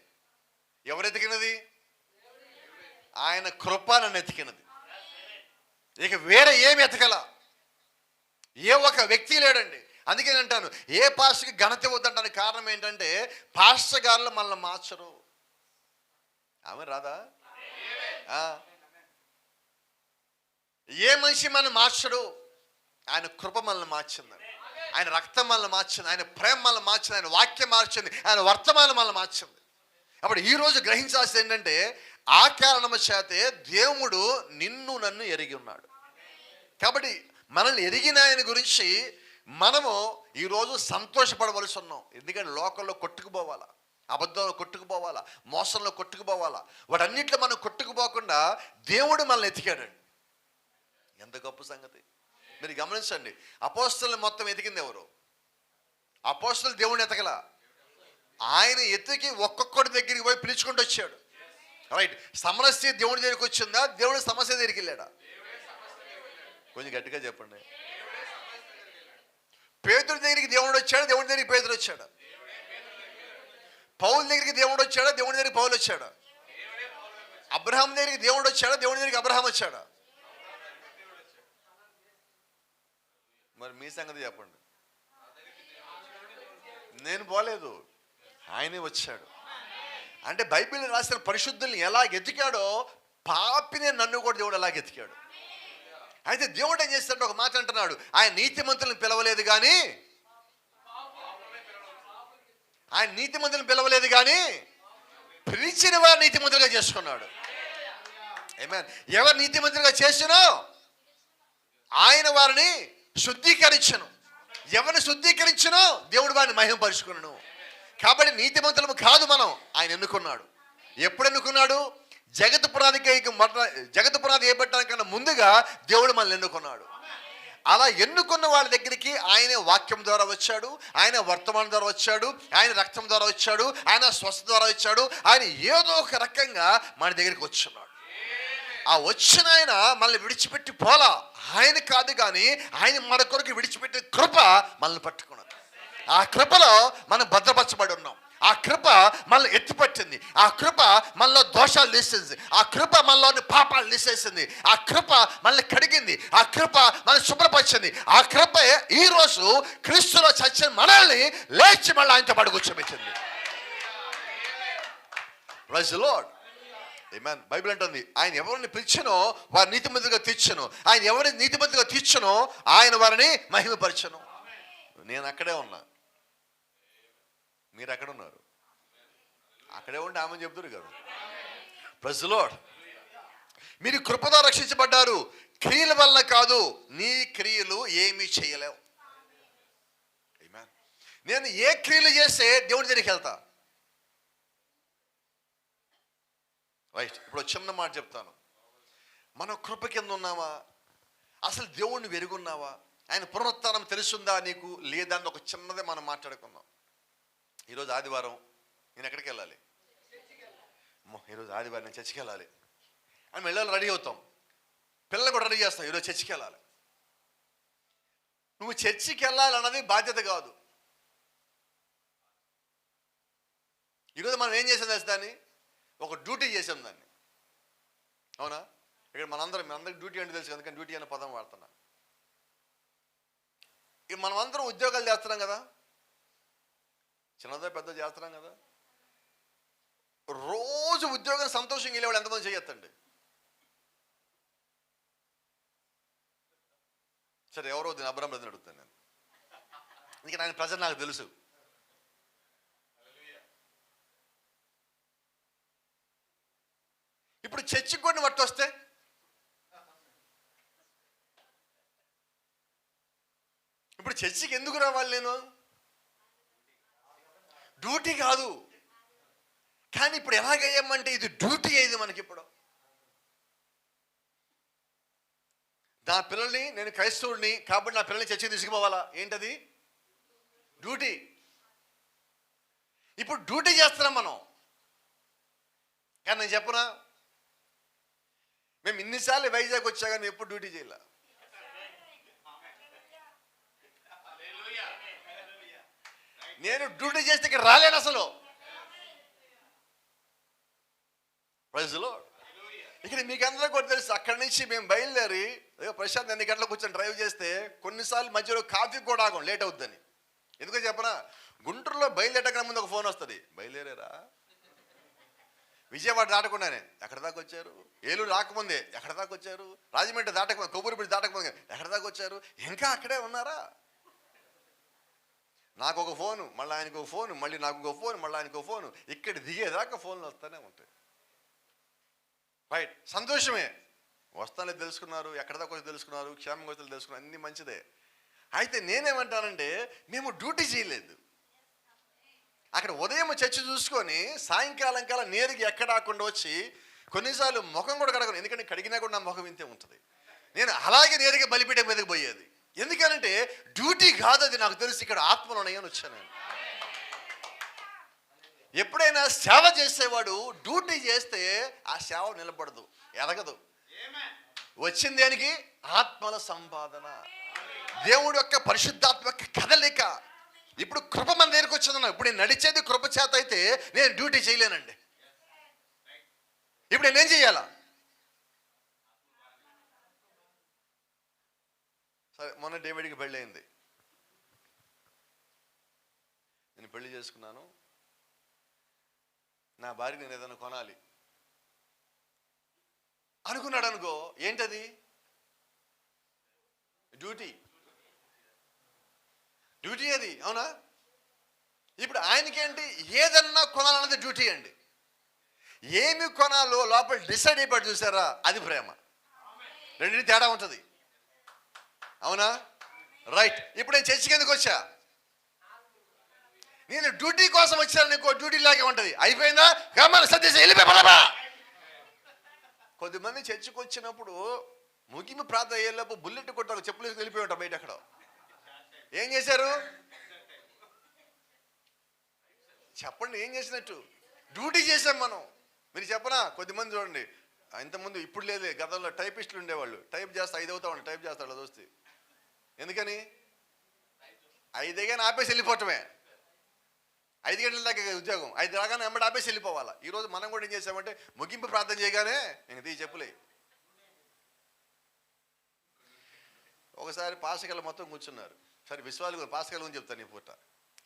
ఎవరు ఎతికినది? ఆయన కృప నన్ను ఎతికినది. ఇక వేరే ఏమి ఎతకల, ఏ ఒక వ్యక్తి లేడండి. అందుకే నేను అంటాను, ఏ పాస్టర్కి ఘనత ఇవ్వద్దంటానికి కారణం ఏంటంటే పాస్టర్ గారులు మనల్ని మార్చరు. ఆమె రాదా? ఏ మనిషి మనల్ని మార్చడు, ఆయన కృప మనల్ని మార్చింది, ఆయన రక్తం మనల్ని మార్చింది, ఆయన ప్రేమ మనల్ని మార్చింది, ఆయన వాక్యం మార్చింది, ఆయన వర్తమానం మనల్ని మార్చింది. అప్పుడు ఈరోజు గ్రహించాల్సింది ఏంటంటే ఆ కారణము చేతే దేవుడు నిన్ను నన్ను ఎరిగి ఉన్నాడు. కాబట్టి మనల్ని ఎరిగిన ఆయన గురించి మనము ఈరోజు సంతోషపడవలసి ఉన్నాం. ఎందుకంటే లోకంలో కొట్టుకుపోవాలా, అబద్ధంలో కొట్టుకుపోవాలా, మోసంలో కొట్టుకుపోవాలా, వాటన్నిటిలో మనం కొట్టుకుపోకుండా దేవుడు మనల్ని ఎతికాడండి. ఎంత గొప్ప సంగతి మీరు గమనించండి. అపోస్తలులు మొత్తం ఎతికింది ఎవరు? అపోస్తలులు దేవుడిని ఎతకలా, ఆయన ఎతికి ఒక్కొక్కటి దగ్గరికి పోయి పిలుచుకుంటూ వచ్చాడు. రైట్. సమస్య దేవుడి దగ్గరికి వచ్చిందా, దేవుడు సమస్య దగ్గరికి వెళ్ళాడా? కొంచెం గట్టిగా చెప్పండి. పేతురు దగ్గరికి దేవుడు వచ్చాడు, దేవుడి దగ్గరికి పేతురు వచ్చాడు. పౌలు దగ్గరికి దేవుడు వచ్చాడా, దేవుడి దగ్గరికి పౌలు వచ్చాడా? అబ్రహాం దగ్గరికి దేవుడు వచ్చాడా, దేవుడి దగ్గరికి అబ్రహాం వచ్చాడా? మరి మీ సంగతి చెప్పండి. నేను పోలేదు, ఆయనే వచ్చాడు. అంటే బైబిల్ రాసిన పరిశుద్ధుల్ని ఎలా ఎతికాడో పాపినే నన్ను కూడా దేవుడు అలాగే ఎతికాడు. అయితే దేవుడు ఏం చేస్తాడు? ఒక మాట అంటున్నాడు, ఆయన నీతిమంతులను పిలవలేదు కానీ, ఆయన నీతిమంతులను పిలవలేదు కానీ పిలిచిన వారు నీతిమంతులుగా చేసుకున్నాడు. ఆమేన్. ఎవరు నీతిమంతులుగా చేసినో ఆయన వారిని శుద్ధీకరించను. ఎవరిని శుద్ధీకరించనో దేవుడు వారిని మహిమపరుచుకున్నాను. కాబట్టి నీతిమంతులము కాదు మనం, ఆయన ఎన్నుకున్నాడు. ఎప్పుడు ఎన్నుకున్నాడు? జగత్ పునాది ఏర్పడటానికన్నా ముందుగా దేవుడు మనల్ని ఎన్నుకున్నాడు. అలా ఎన్నుకున్న వాళ్ళ దగ్గరికి ఆయన వాక్యం ద్వారా వచ్చాడు, ఆయన వర్తమానం ద్వారా వచ్చాడు, ఆయన రక్తం ద్వారా వచ్చాడు, ఆయన స్వస్థ ద్వారా వచ్చాడు. ఆయన ఏదో ఒక రకంగా మన దగ్గరికి వచ్చున్నాడు. ఆ వచ్చిన ఆయన మనల్ని విడిచిపెట్టి పోలా, ఆయన కాదు కానీ ఆయన మన కొరకు విడిచిపెట్టిన కృప మనల్ని పట్టుకున్నది. ఆ కృపలో మనం భద్రపరచబడి ఉన్నాం. ఆ కృప మనల్ని ఎత్తిపట్టింది. ఆ కృప మనలో దోషాలు తీసేసింది. ఆ కృప మనలోని పాపాలు తీసేసింది. ఆ కృప మనల్ని కడిగింది. ఆ కృప మనల్ని శుభ్రపరిచింది. ఆ కృప ఈరోజు క్రీస్తులో చచ్చిన మనల్ని లేచి మళ్ళీ ఆయనతో పాటు కూర్చోబెట్టింది. Praise the Lord. Amen. Bible అంటుంది, ఆయన ఎవరిని పిలిచెనో వారి నీతిమంతులుగా తీర్చెను, ఆయన ఎవరిని నీతిమంతులుగా తీర్చెనో ఆయన వారిని మహిమపరచెను. నేను అక్కడే ఉన్నా, మీరు ఎక్కడ ఉన్నారు? అక్కడే ఉండి ఆమె చెప్తున్నారు కదా. Praise the Lord. మీరు కృపతో రక్షించబడ్డారు, క్రియల వలన కాదు, నీ క్రియలు ఏమీ చేయలేవు. ఆమేన్. నేను ఏ క్రియలు చేస్తే దేవుడి దగ్గరికి వెళ్తా? రైట్. ఇప్పుడు చిన్న మాట చెప్తాను. మనం కృప కింద ఉన్నావా? అసలు దేవుణ్ణి వెరుగున్నావా? ఆయన పునరుత్థానం తెలుసుందా నీకు లేదా అని ఒక చిన్నదే మనం మాట్లాడుకుందాం. ఈరోజు ఆదివారం, నేను ఎక్కడికి వెళ్ళాలి? ఈరోజు ఆదివారం నేను చర్చికి వెళ్ళాలి అని వెళ్ళాలి, రెడీ అవుతాం. పిల్లలు కూడా రెడీ చేస్తాం, ఈరోజు చర్చికి వెళ్ళాలి. నువ్వు చర్చికి వెళ్ళాలన్నది బాధ్యత కాదు. ఈరోజు మనం ఏం చేసాం తెలుసు? దాన్ని ఒక డ్యూటీ చేసాం దాన్ని. అవునా? ఇక్కడ మనందరికి డ్యూటీ అంటే తెలుసు, అందుకని డ్యూటీ అనే పదం వాడుతున్నా. ఇక మనం అందరం ఉద్యోగాలు చేస్తున్నాం కదా, చిన్నదో పెద్ద చేస్తున్నాం కదా. రోజు ఉద్యోగం సంతోషంగా వెళ్ళేవాడు ఎంతమంది చేయొద్దండి? సరే, ఎవరో అబ్రహాం బ్రదర్ని అడుగుతాను నేను, ఇంకా ఆయన ప్రజలు నాకు తెలుసు. ఇప్పుడు చర్చికి కొన్ని వట్టి వస్తే ఇప్పుడు చర్చికి ఎందుకు రావాలి? నేను డ్యూటీ కాదు, కానీ ఇప్పుడు ఎలాగయ్యామంటే ఇది డ్యూటీ అయింది మనకి. ఇప్పుడు నా పిల్లల్ని, నేను క్రైస్తవుడిని కాబట్టి నా పిల్లల్ని చర్చికి తీసుకుపోవాలా? ఏంటది? డ్యూటీ. ఇప్పుడు డ్యూటీ చేస్తున్నాం మనం. కానీ నేను చెప్పనా, మేము ఇన్నిసార్లు వైజాగ్ వచ్చా కానీ ఎప్పుడు డ్యూటీ చేయాల. నేను డ్యూటీ చేస్తే ఇక్కడ రాలేను అసలు. ప్రజలో ఇక్కడ మీకు అందరూ కూడా తెలుసు, అక్కడి నుంచి మేము బయలుదేరి ప్రశాంత్ ఎన్ని గంటలకు కూర్చొని డ్రైవ్ చేస్తే కొన్నిసార్లు మధ్యలో కాఫీ కూడా ఆగం, లేట్ అవుతుందని. ఎందుకో చెప్పనా, గుంటూరులో బయలుదేరకన్నా ముందు ఒక ఫోన్ వస్తుంది, బయలుదేరారా. విజయవాడ దాటకుండానే ఎక్కడ దాకా వచ్చారు, ఏలూరు రాకముందే ఎక్కడ దాకా వచ్చారు, రాజమండ్రి దాటకముందు, కొబ్బరి బ్రిడ్జ్ దాటకముందు ఎక్కడ దాకా వచ్చారు, ఇంకా అక్కడే ఉన్నారా. నాకు ఒక ఫోను, మళ్ళీ ఆయనకు ఒక ఫోను, మళ్ళీ నాకు ఒక ఫోన్, మళ్ళీ ఆయనకు ఒక ఫోను, ఇక్కడ దిగేదాకా ఫోన్లు వస్తూనే ఉంటాయి. రైట్, సంతోషమే, వస్తానే తెలుసుకున్నారు, ఎక్కడ దాకా వచ్చి తెలుసుకున్నారు, క్షేమంగా వచ్చి తెలుసుకున్నారు, అన్నీ మంచిదే. అయితే నేనేమంటానంటే, మేము డ్యూటీ చేయలేదు. అక్కడ ఉదయం చర్చ చూసుకొని సాయంకాలం కాల నేరుగా ఎక్కడ ఆకుండా వచ్చి కొన్నిసార్లు ముఖం కూడా కడగను, ఎందుకంటే కడిగినా కూడా నా ముఖం ఇంతే ఉంటుంది. నేను అలాగే నేరుగా బలిపీఠం మీదకి పోయేది. ఎందుకనంటే డ్యూటీ కాదు అది, నాకు తెలిసి ఇక్కడ ఆత్మలు ఉన్నాయని వచ్చాను నేను. ఎప్పుడైనా సేవ చేసేవాడు డ్యూటీ చేస్తే ఆ సేవ నిలబడదు, ఎదగదు. వచ్చింది దానికి ఆత్మల సంపాదన, దేవుడు యొక్క పరిశుద్ధాత్మ యొక్క కదలిక. ఇప్పుడు కృప మన దగ్గరికి వచ్చిందన్నా, ఇప్పుడు నేను నడిచేది కృప చేత అయితే నేను డ్యూటీ చేయలేనండి. ఇప్పుడు నేనేం చెయ్యాలా? సరే, మొన్న డేవిడ్కి పెళ్ళి అయింది, నేను పెళ్లి చేసుకున్నాను. నా భార్య నేను ఏదైనా కొనాలి అనుకున్నాడు అనుకో, ఏంటది? డ్యూటీ అది, అవునా? ఇప్పుడు ఆయనకేంటి, ఏదన్నా కొనాలన్నది డ్యూటీ అండి. ఏమి కొనాలో లోపల డిసైడ్ అయిపోయి చూసారా, అది ప్రేమ. రెండింటి తేడా ఉంటుంది, అవునా? రైట్. ఇప్పుడు నేను చర్చికి ఎందుకు వచ్చా? నేను డ్యూటీ కోసం వచ్చాను. నీకు డ్యూటీ లాగే ఉంటుంది. అయిపోయిందా, గమని సత్యసి వెళ్ళిపోయి. కొద్దిమంది చర్చికి వచ్చినప్పుడు ముగింపు ప్రార్థన అయ్యేలోపు బుల్లెట్ కొట్టారు, చెప్పులు వెళ్ళిపోయి ఉంటారు బయట. అక్కడ ఏం చేశారు చెప్పండి? ఏం చేసినట్టు? డ్యూటీ చేశాం మనం. మీరు చెప్పనా, కొద్దిమంది చూడండి, ఇంతకుముందు ఇప్పుడు లేదే, గతంలో టైపిస్టులు ఉండేవాళ్ళు, టైప్ చేస్తే 5 అవుతా ఉండి, టైప్ చేస్తాడు అది వస్తే. ఎందుకని? 5 అయ్యాని ఆపేసి వెళ్ళిపోవటమే. 5 గంటల దాకా ఉద్యోగం, 5 రాగానే వెంబడి ఆపేసి వెళ్ళిపోవాలా. ఈరోజు మనం కూడా ఏం చేసామంటే ముగింపు ప్రార్థన చేయగానే ఇంక తీ చెప్పులే. ఒకసారి పాసకల మొత్తం కూర్చున్నారు. సరే, విశ్వాలు పాసకల గురించి చెప్తాను ఈ పూట.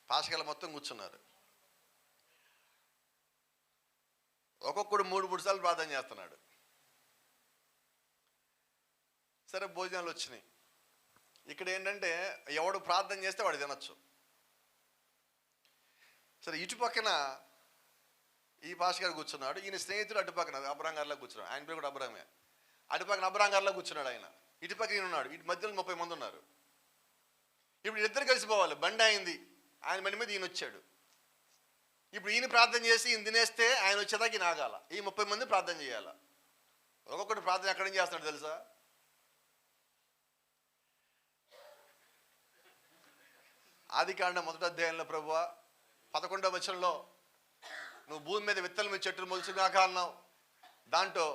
పాసకల మొత్తం కూర్చున్నారు, ఒక్కొక్కడు 3 సార్లు ప్రార్థన చేస్తున్నాడు. సరే, భోజనాలు వచ్చినాయి. ఇక్కడ ఏంటంటే ఎవడు ప్రార్థన చేస్తే వాడు తినచ్చు. సరే, ఇటు పక్కన ఈ పాస్ గారు కూర్చున్నాడు, ఈయన స్నేహితుడు అటు పక్కన అబ్రాం గారిలో కూర్చున్నాడు, ఆయన పేరు కూడా అబ్రామే. అటు పక్కన అబ్రాం గారిలో కూర్చున్నాడు ఆయన, ఇటు పక్కన ఈయన ఉన్నాడు, ఇటు మధ్యలో 30 మంది ఉన్నారు. ఇప్పుడు ఇద్దరు కలిసిపోవాలి, బండి అయింది, ఆయన బండి మీద ఈయన వచ్చాడు. ఇప్పుడు ఈయన ప్రార్థన చేసి ఈయన తినేస్తే ఆయన వచ్చేదాకా ఈయన ఆగాల, ఈ 30 మంది ప్రార్థన చేయాల. ఒక్కొక్కటి ప్రార్థన ఎక్కడి నుంచి చేస్తున్నాడు తెలుసా? ఆదికాండం 1వ అధ్యాయంలో ప్రభువా 11వ వచనంలో నువ్వు భూమి మీద విత్తనం మీద చెట్టును మొలుచుగాక అన్నావు. దాంట్లో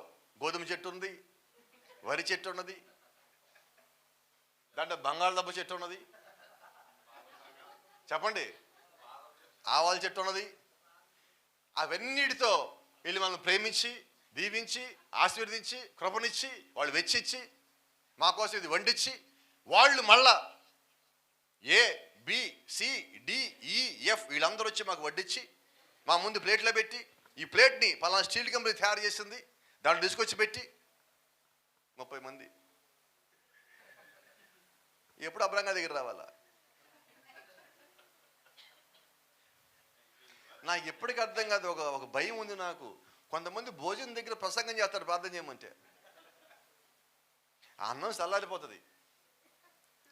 గోధుమ చెట్టు ఉంది, వరి చెట్టు ఉన్నది, దాంట్లో బంగాళదుంప చెట్టు ఉన్నది, చెప్పండి, ఆవాల చెట్టు ఉన్నది. అవన్నిటితో వీళ్ళు మనల్ని ప్రేమించి, దీవించి, ఆశీర్వదించి, కృపనిచ్చి, వాళ్ళు వెచ్చిచ్చి, మా కోసం ఇది వండించి, వాళ్ళు మళ్ళా ఏ బి సి డి ఈ ఎఫ్ వీళ్ళందరూ వచ్చి మాకు వడ్డించి మా ముందు ప్లేట్లో పెట్టి, ఈ ప్లేట్ని పలానా స్టీల్ కంపెనీ తయారు చేసింది, దాంట్లో తీసుకొచ్చి పెట్టి 30 మంది. ఎప్పుడు అబ్రాంగా దగ్గర రావాలా? నాకు ఎప్పటికీ అర్థం కాదు, ఒక భయం ఉంది నాకు. కొంతమంది భోజనం దగ్గర ప్రసంగం చేస్తారు ప్రార్థన చేయమంటే, ఆ అన్నం చల్లారిపోతుంది.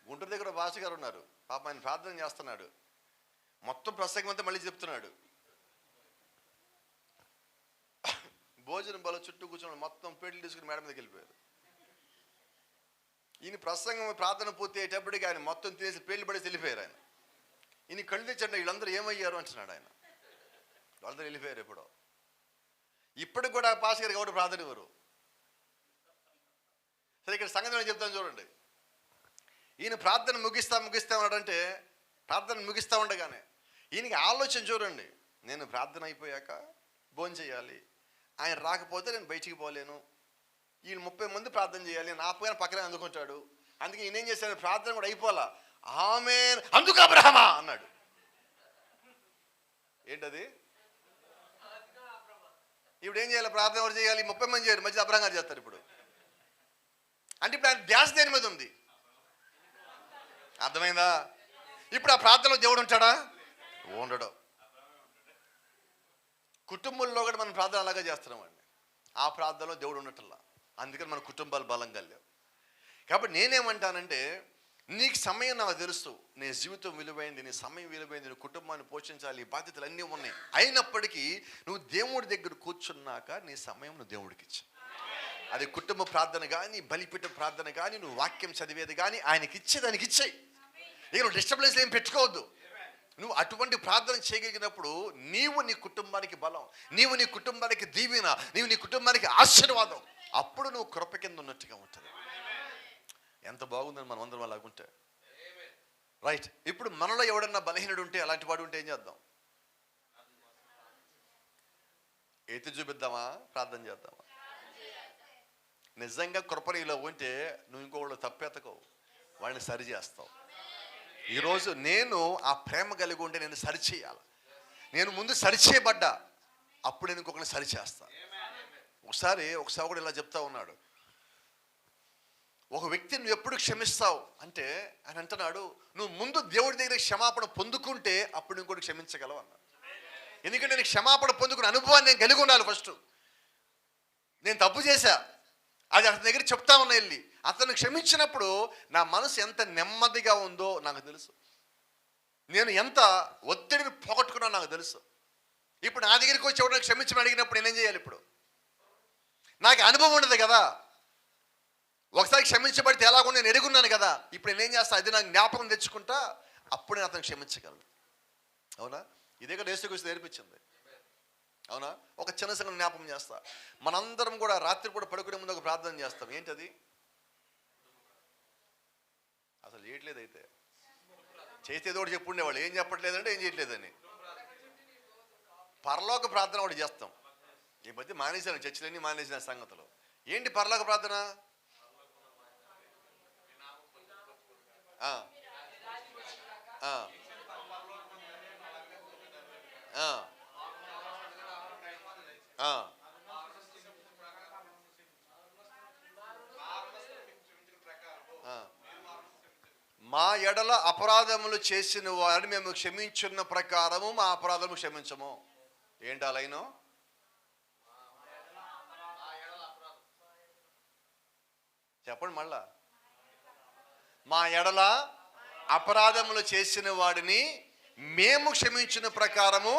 గుంటూరు దగ్గర భాష గారు ఉన్నారు, పాప ఆయన ప్రార్థన చేస్తున్నాడు, మొత్తం ప్రసంగం అంతా మళ్ళీ చెప్తున్నాడు. భోజనం బల చుట్టూ కూర్చొని మొత్తం పేట్లు తీసుకుని మేడం మీదకి వెళ్ళిపోయారు. ఈయన ప్రసంగం ప్రార్థన పూర్తి అయ్యేటప్పటికి ఆయన మొత్తం తీసి పేర్లు పడేసి వెళ్ళిపోయారు. ఆయన ఈయన కళ్ళు తెచ్చండి, వీళ్ళందరూ ఏమయ్యారు అంటున్నాడు ఆయన. వాళ్ళతో వెళ్ళిపోయారు. ఇప్పటికి కూడా పాస్ గారికి ఎవరు ప్రార్థన ఇవ్వరు. సరే, ఇక్కడ సంగతి నేను చెప్తాను చూడండి. ఈయన ప్రార్థన ముగిస్తా ఉన్నాడంటే, ప్రార్థన ముగిస్తూ ఉండగానే ఈయనకి ఆలోచన చూడండి, నేను ప్రార్థన అయిపోయాక భోజనం చేయాలి, ఆయన రాకపోతే నేను బయటికి పోలేను, ఈయన 30 మంది ప్రార్థన చేయాలి, నా పైన పక్కనే అందుకుంటాడు. అందుకే ఈయన ఏం చేశాడు, ప్రార్థన కూడా అయిపోలా, ఆమేన్ అందుకు అబ్రహమా అన్నాడు. ఏంటది? ఇప్పుడు ఏం చేయాలి, ప్రార్థన ఎవరు చేయాలి? 30 మంది చేయాలి, మధ్య అబ్రహం గారు చేస్తారు. ఇప్పుడు అంటే ఇప్పుడు ఆయన ధ్యాస దేని మీద ఉంది? అర్థమైందా? ఇప్పుడు ఆ ప్రార్థనలో దేవుడు ఉంటాడా? ఉండడు. కుటుంబంలో కూడా మనం ప్రార్థన అలాగే చేస్తున్నామండి. ఆ ప్రార్థనలో దేవుడు ఉండటంలా. అందుకని మన కుటుంబాలు బలంగా లేవు. కాబట్టి నేనేమంటానంటే, నీకు సమయం నాకు తెలుసు, నీ జీవితం విలువైంది, నీ సమయం విలువైంది, నీ కుటుంబాన్ని పోషించాలి, బాధ్యతలు అన్నీ ఉన్నాయి. అయినప్పటికీ నువ్వు దేవుడి దగ్గర కూర్చున్నాక నీ సమయం నువ్వు దేవుడికి ఇచ్చు. అది కుటుంబ ప్రార్థన కానీ, బలిపీఠ ప్రార్థన కానీ, నువ్వు వాక్యం చదివేది కానీ, ఆయనకి ఇచ్చేదానికి ఇచ్చేయి. ఇక నువ్వు డిస్టర్బెన్స్ ఏం పెట్టుకోవద్దు. నువ్వు అటువంటి ప్రార్థన చేయగలిగినప్పుడు నీవు నీ కుటుంబానికి బలం, నీవు నీ కుటుంబానికి దీవెన, నీవు నీ కుటుంబానికి ఆశీర్వాదం. అప్పుడు నువ్వు కృప కింద ఉన్నట్టుగా ఉంటుంది. ఎంత బాగుందని మనం అందరం అలాగుంటే. రైట్. ఇప్పుడు మనలో ఎవడన్నా బలహీనుడు ఉంటే, అలాంటి వాడు ఉంటే ఏం చేద్దాం? ఎత్తి చూపిద్దామా? ప్రార్థన చేద్దామా? నిజంగా కృప నీలో ఉంటే నువ్వు ఇంకోళ్ళు తప్పెతకవు, వాళ్ళని సరి చేస్తావు. ఈరోజు నేను ఆ ప్రేమ కలిగి ఉంటే నేను సరిచేయాలి. నేను ముందు సరిచేయబడ్డా, అప్పుడు నేను ఇంకొకరిని సరిచేస్తా. ఒకసారి కూడా ఇలా చెప్తా ఉన్నాడు, ఒక వ్యక్తిని నువ్వు ఎప్పుడు క్షమిస్తావు అంటే ఆయన అంటున్నాడు, నువ్వు ముందు దేవుడి దగ్గర క్షమాపణ పొందుకుంటే అప్పుడు ఇంకోటి క్షమించగలవు అన్నాడు. ఎందుకంటే నేను క్షమాపణ పొందుకునే అనుభవాన్ని నేను కలిగి ఉండాలి. ఫస్ట్ నేను తప్పు చేశా, అది అతని దగ్గర చెప్తా ఉన్నా వెళ్ళి, అతను క్షమించినప్పుడు నా మనసు ఎంత నెమ్మదిగా ఉందో నాకు తెలుసు, నేను ఎంత ఒత్తిడిని పోగొట్టుకున్నా నాకు తెలుసు. ఇప్పుడు నా దగ్గరికి వచ్చి ఎవరైనా క్షమించమని అడిగినప్పుడు నేనేం చేయాలి? ఇప్పుడు నాకు అనుభవం ఉండదు కదా, ఒకసారి క్షమించబడితే ఎలాగో నేను ఎరుగున్నాను కదా, ఇప్పుడు నేనేం చేస్తా, అది నాకు జ్ఞాపకం తెచ్చుకుంటా, అప్పుడు నేను అతను క్షమించగలను. అవునా? ఇదే కదా యేసుక్రీస్తు నేర్పించింది. అవునా? ఒక చిన్న సంగతి జ్ఞాపకం చేస్తా. మనందరం కూడా రాత్రి కూడా పడుకునే ముందు ఒక ప్రార్థన చేస్తాం. ఏంటది? అసలు చేయట్లేదు. అయితే చేసేది ఒకటి చెప్పుండేవాళ్ళు, ఏం చెప్పట్లేదంటే ఏం చేయట్లేదని. పరలోక ప్రార్థన ఒకటి చేస్తాం. ఈ మధ్య మానేశాను, చర్చిలన్నీ మానేసిన సంగతులు. ఏంటి పరలోక ప్రార్థన? మా ఎడల అపరాధములు చేసిన వారిని మేము క్షమించున్న ప్రకారము మా అపరాధము క్షమించము. ఏంటి ఆ లైను? చెప్పండి మళ్ళా. మా ఎడల అపరాధములు చేసిన వాడిని మేము క్షమించిన ప్రకారము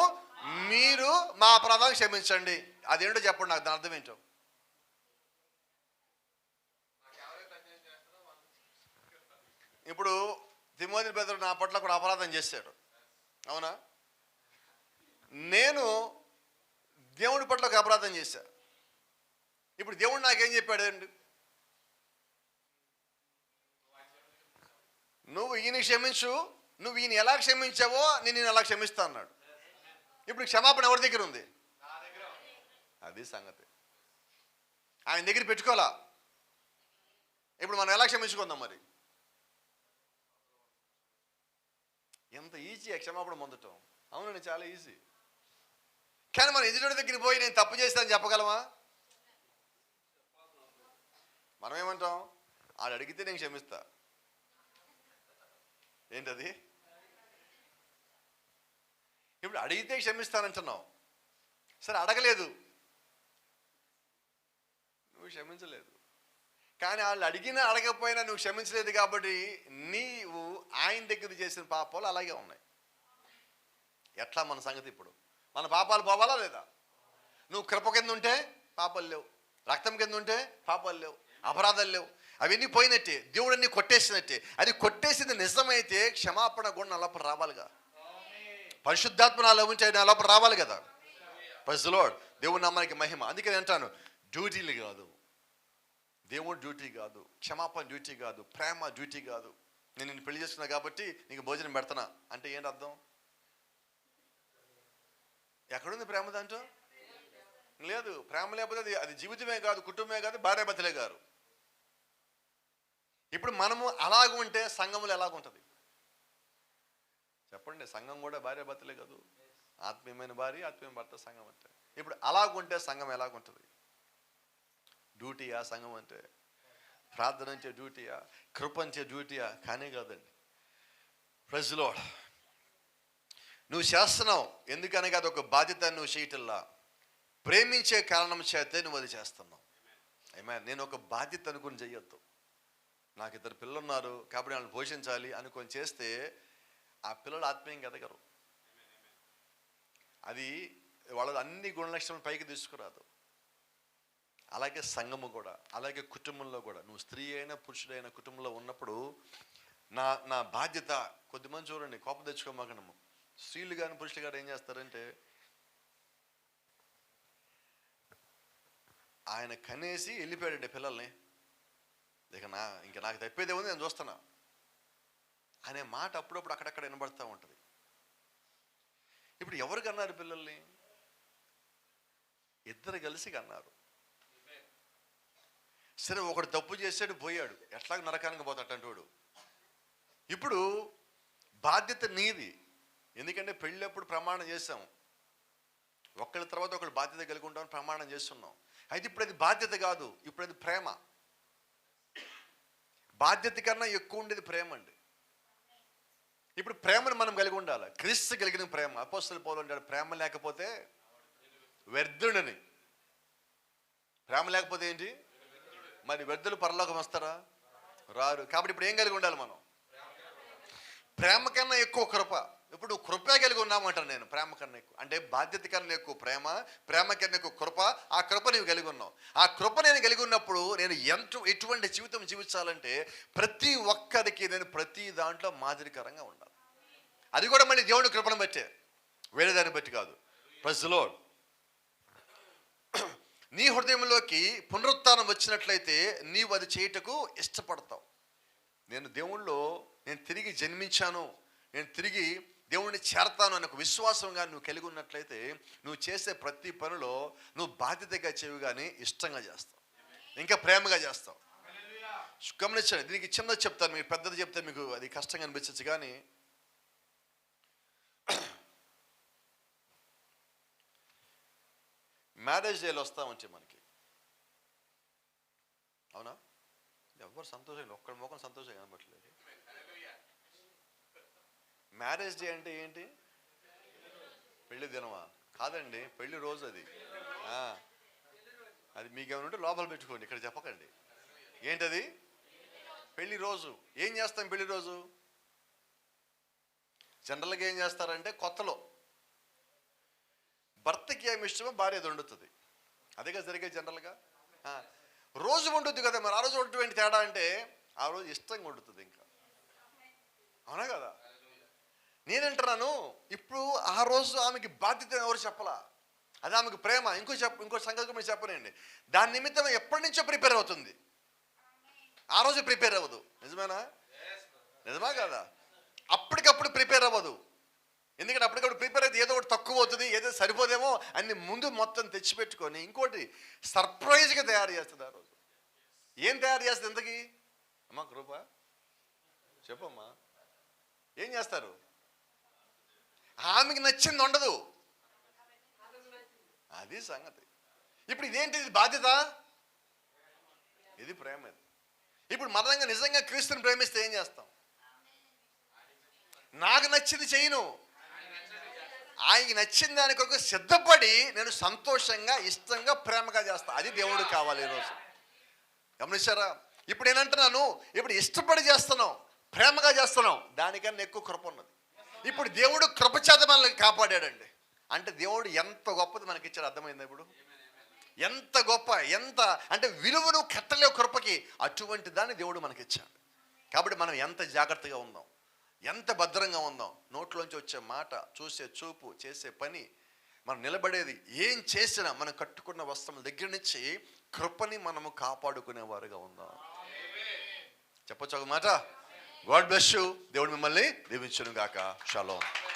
మీరు మా అపరాధాలు క్షమించండి. అదేంటో చెప్పండి, నాకు దాని అర్థం ఏంటో. ఇప్పుడు తిమోతి పేతురు నా పట్ల కూడా అపరాధం చేశాడు. అవునా? నేను దేవుడి పట్ల ఒక అపరాధం చేశా. ఇప్పుడు దేవుడు నాకేం చెప్పాడండి? నువ్వు ఈయన క్షమించు, నువ్వు ఈయన ఎలా క్షమించావో నేను అలా క్షమిస్తా అన్నాడు. ఇప్పుడు క్షమాపణ ఎవరి దగ్గర ఉంది? అది సంగతి. ఆయన దగ్గర పెట్టుకోవాలా. ఇప్పుడు మనం ఎలా క్షమించుకుందాం మరి? ఎంత ఈజీ క్షమాపణ పొందటం. అవునండి, చాలా ఈజీ. కానీ మనం ఎదుటి దగ్గరికి పోయి నేను తప్పు చేస్తానని చెప్పగలమా? మనం ఏమంటాం? ఆడు అడిగితే నేను క్షమిస్తా. ఏంటది? ఇప్పుడు అడిగితే క్షమిస్తానంటున్నావు, సరే అడగలేదు, నువ్వు క్షమించలేదు. కానీ వాళ్ళు అడిగినా అడగకపోయినా నువ్వు క్షమించలేదు కాబట్టి నీవు ఆయన దగ్గర చేసిన పాపాలు అలాగే ఉన్నాయి. ఎట్లా మన సంగతి? ఇప్పుడు మన పాపాలు పోవాలా లేదా? నువ్వు కృప కింద ఉంటే పాపాలు లేవు, రక్తం కింద ఉంటే పాపాలు లేవు, అపరాధాలు లేవు, అవన్నీ పోయినట్టే. దేవుడు అన్నీ కొట్టేసినట్టే. అది కొట్టేసింది నిజమైతే క్షమాపణ కూడా నా లోపల రావాలిగా. పరిశుద్ధాత్మ నా లోపల ఉంటే నా లోపల రావాలి కదా. Praise the Lord. దేవుని నామానికి మహిమ. అందుకే నేను అంటాను, డ్యూటీలు కాదు, దేవుడు డ్యూటీ కాదు, క్షమాపణ డ్యూటీ కాదు, ప్రేమ డ్యూటీ కాదు. నేను నిన్ను పెళ్లి చేసుకున్నా కాబట్టి నీకు భోజనం పెడతానా అంటే ఏంటి అర్థం? ఎక్కడుంది ప్రేమ దాంట్లో? లేదు. ప్రేమ లేకపోతే అది జీవితమే కాదు, కుటుంబమే కాదు, భార్యాభర్తలే గారు. ఇప్పుడు మనము అలాగ ఉంటే సంఘములు ఎలాగుంటుంది చెప్పండి? సంఘం కూడా భార్యాభర్తలే కాదు, ఆత్మీయమైన భార్య, ఆత్మీయమైన భర్త సంఘం అంటే. ఇప్పుడు అలాగుంటే సంఘం ఎలాగుంటుంది? డ్యూటీయా సంఘం అంటే? ప్రార్థన అంటే డ్యూటీయా? కృప అంటే డ్యూటీయా? కానీ కాదండి. Praise the Lord. నువ్వు చేస్తున్నావు ఎందుకనగా అది ఒక బాధ్యత. నువ్వు చేయటల్లా ప్రేమించే కారణం చేతే నువ్వు అది చేస్తున్నావు. ఆమేన్. నేను ఒక బాధ్యత అనుకుని చెయ్యొద్దు. నాకు 2 పిల్లలు ఉన్నారు కాబట్టి వాళ్ళని పోషించాలి అనుకొని చేస్తే ఆ పిల్లలు ఆత్మీయంగా ఎదగరు. అది వాళ్ళ అన్ని గుణలక్షణాలు పైకి తీసుకురాదు. అలాగే సంఘము కూడా, అలాగే కుటుంబంలో కూడా. నువ్వు స్త్రీ అయినా పురుషుడైనా కుటుంబంలో ఉన్నప్పుడు నా బాధ్యత. కొద్దిమంది చూడండి, కోపం తెచ్చుకోమాకనము. స్త్రీలు కానీ పురుషులు కానీ ఏం చేస్తారంటే, ఆయన కనేసి వెళ్ళిపోయాడండి పిల్లల్ని, ఇంకా నాకు తప్పేదే ఉంది, నేను చూస్తున్నా అనే మాట అప్పుడప్పుడు అక్కడక్కడ వినబడతా ఉంటుంది. ఇప్పుడు ఎవరు కన్నారు పిల్లల్ని? ఇద్దరు కలిసి కన్నారు. సరే, ఒకడు తప్పు చేసాడు, పోయాడు, ఎట్లా నరకానికి పోతాడంటోడు. ఇప్పుడు బాధ్యత నీది. ఎందుకంటే పెళ్ళప్పుడు ప్రమాణం చేసాం, ఒకళ్ళ తర్వాత ఒకళ్ళు బాధ్యత కలిగి ఉంటామని ప్రమాణం చేస్తున్నాం. అయితే ఇప్పుడు అది బాధ్యత కాదు, ఇప్పుడు అది ప్రేమ. బాధ్యత కన్నా ఎక్కువ ఉండేది ప్రేమ అండి. ఇప్పుడు ప్రేమను మనం కలిగి ఉండాలి. క్రీస్తు కలిగిన ప్రేమ. అపోస్తలుడు పౌలు అంటాడు, ప్రేమ లేకపోతే వ్యర్థుడని. ప్రేమ లేకపోతే ఏంటి? మరి వ్యర్థులు పరలోకం వస్తారా? రారు. కాబట్టి ఇప్పుడు ఏం కలిగి ఉండాలి మనం? ప్రేమ కన్నా ఎక్కువ కృప. ఇప్పుడు కృపే కలిగి ఉన్నామంటాను నేను. ప్రేమ కన్నా ఎక్కువ అంటే బాధ్యత కన్నా ఎక్కువ ప్రేమ, ప్రేమ కన్నా ఎక్కువ కృప. ఆ కృప నీవు కలిగి ఉన్నావు. ఆ కృప నేను కలిగి ఉన్నప్పుడు నేను ఎటువంటి జీవితం జీవించాలంటే ప్రతి ఒక్కరికి నేను ప్రతి దాంట్లో మాదిరికరంగా ఉండాలి. అది కూడా మళ్ళీ దేవుని కృపను బట్టే, వేరే దాన్ని బట్టి కాదు. Praise the Lord. నీ హృదయంలోకి పునరుత్థానం వచ్చినట్లయితే నీవు అది చేయుటకు ఇష్టపడతావు. నేను దేవుళ్ళో నేను తిరిగి జన్మించాను, నేను తిరిగి దేవుణ్ణి చేరతాను అనే ఒక విశ్వాసంగా నువ్వు కలిగి ఉన్నట్లయితే నువ్వు చేసే ప్రతి పనిలో నువ్వు బాధ్యతగా చేయవు కానీ ఇష్టంగా చేస్తావు, ఇంకా ప్రేమగా చేస్తావు. గమనించండి, దీనికి చిన్నది చెప్తాను, మీకు పెద్దది చెప్తే మీకు అది కష్టంగా అనిపించచ్చు. కానీ మ్యారేజ్ డేలు వస్తా ఉంటే మనకి, అవునా? ఎవరు సంతోషంగా, ఒక్కడి ముఖం సంతోషంగా కనబట్టలేదు. మ్యారేజ్ డే అంటే ఏంటి? పెళ్లి దినమా? కాదండి, పెళ్లి రోజు అది. అది మీకేమైనా ఉంటే లోపల పెట్టుకోండి, ఇక్కడ చెప్పకండి. ఏంటది? పెళ్లి రోజు. ఏం చేస్తాం పెళ్లి రోజు? జనరల్గా ఏం చేస్తారంటే కొత్తలో భర్తకి ఏమి ఇష్టమో భార్య అది వండుతుంది. అదేగా జరిగే జనరల్గా. రోజు వండుద్ది కదా, మరి ఆ రోజు వండుతుంది తేడా అంటే ఆ రోజు ఇష్టంగా వండుతుంది ఇంకా, అవునా కదా? నేనంటున్నాను, ఇప్పుడు ఆ రోజు ఆమెకి బాధ్యత ఎవరు చెప్పలా, అది ఆమెకు ప్రేమ. ఇంకో సంగతి మీరు చెప్పనండి, దాని నిమిత్తం ఎప్పటి నుంచో ప్రిపేర్ అవుతుంది, ఆ రోజు ప్రిపేర్ అవ్వదు. నిజమేనా? నిజమా కదా? అప్పటికప్పుడు ప్రిపేర్ అవ్వదు. ఎందుకంటే అప్పటికప్పుడు ప్రిపేర్ అయితే ఏదో ఒకటి తక్కువ అవుతుంది, ఏదో సరిపోదేమో అన్ని ముందు మొత్తం తెచ్చిపెట్టుకొని ఇంకోటి సర్ప్రైజ్గా తయారు చేస్తుంది ఆ రోజు. ఏం తయారు చేస్తుంది ఇంతకీ? అమ్మా కృప చెప్పమ్మా, ఏం చేస్తారు? ఆమెకి నచ్చింది ఉండదు, అది సంగతి. ఇప్పుడు ఇదేంటి? ఇది బాధ్యత, ఇది ప్రేమ. ఇప్పుడు మనదంగా నిజంగా క్రీస్తుని ప్రేమిస్తే ఏం చేస్తాం? నాకు నచ్చింది చేయను, ఆయనకి నచ్చిన దాని కొరకు సిద్ధపడి నేను సంతోషంగా ఇష్టంగా ప్రేమగా చేస్తా. అది దేవుడు కావాలి ఈరోజు. గమనించారా? ఇప్పుడు నేనంటున్నాను, ఇప్పుడు ఇష్టపడి చేస్తున్నాం, ప్రేమగా చేస్తున్నాం, దానికన్నా ఎక్కువ కృప ఉన్నది. ఇప్పుడు దేవుడు కృప చేత మనల్ని కాపాడాడండి. అంటే దేవుడు ఎంత గొప్పది మనకి ఇచ్చాడు. అర్థమైందా? ఇప్పుడు ఎంత గొప్ప, ఎంత అంటే విలువను కట్టలేవు కృపకి, అటువంటి దాన్ని దేవుడు మనకి ఇచ్చాడు. కాబట్టి మనం ఎంత జాగ్రత్తగా ఉందాం, ఎంత భద్రంగా ఉందాం. నోట్లోంచి వచ్చే మాట, చూసే చూపు, చేసే పని, మనం నిలబడేది. ఏం చేసినా మనం కట్టుకున్న వస్త్రం దగ్గర నుంచి కృపని మనము కాపాడుకునేవారుగా ఉందాం. చెప్పొచ్చు ఒక మాట. God bless you. దేవుడు మిమ్మల్ని దీవించును గాక. షలోమ్.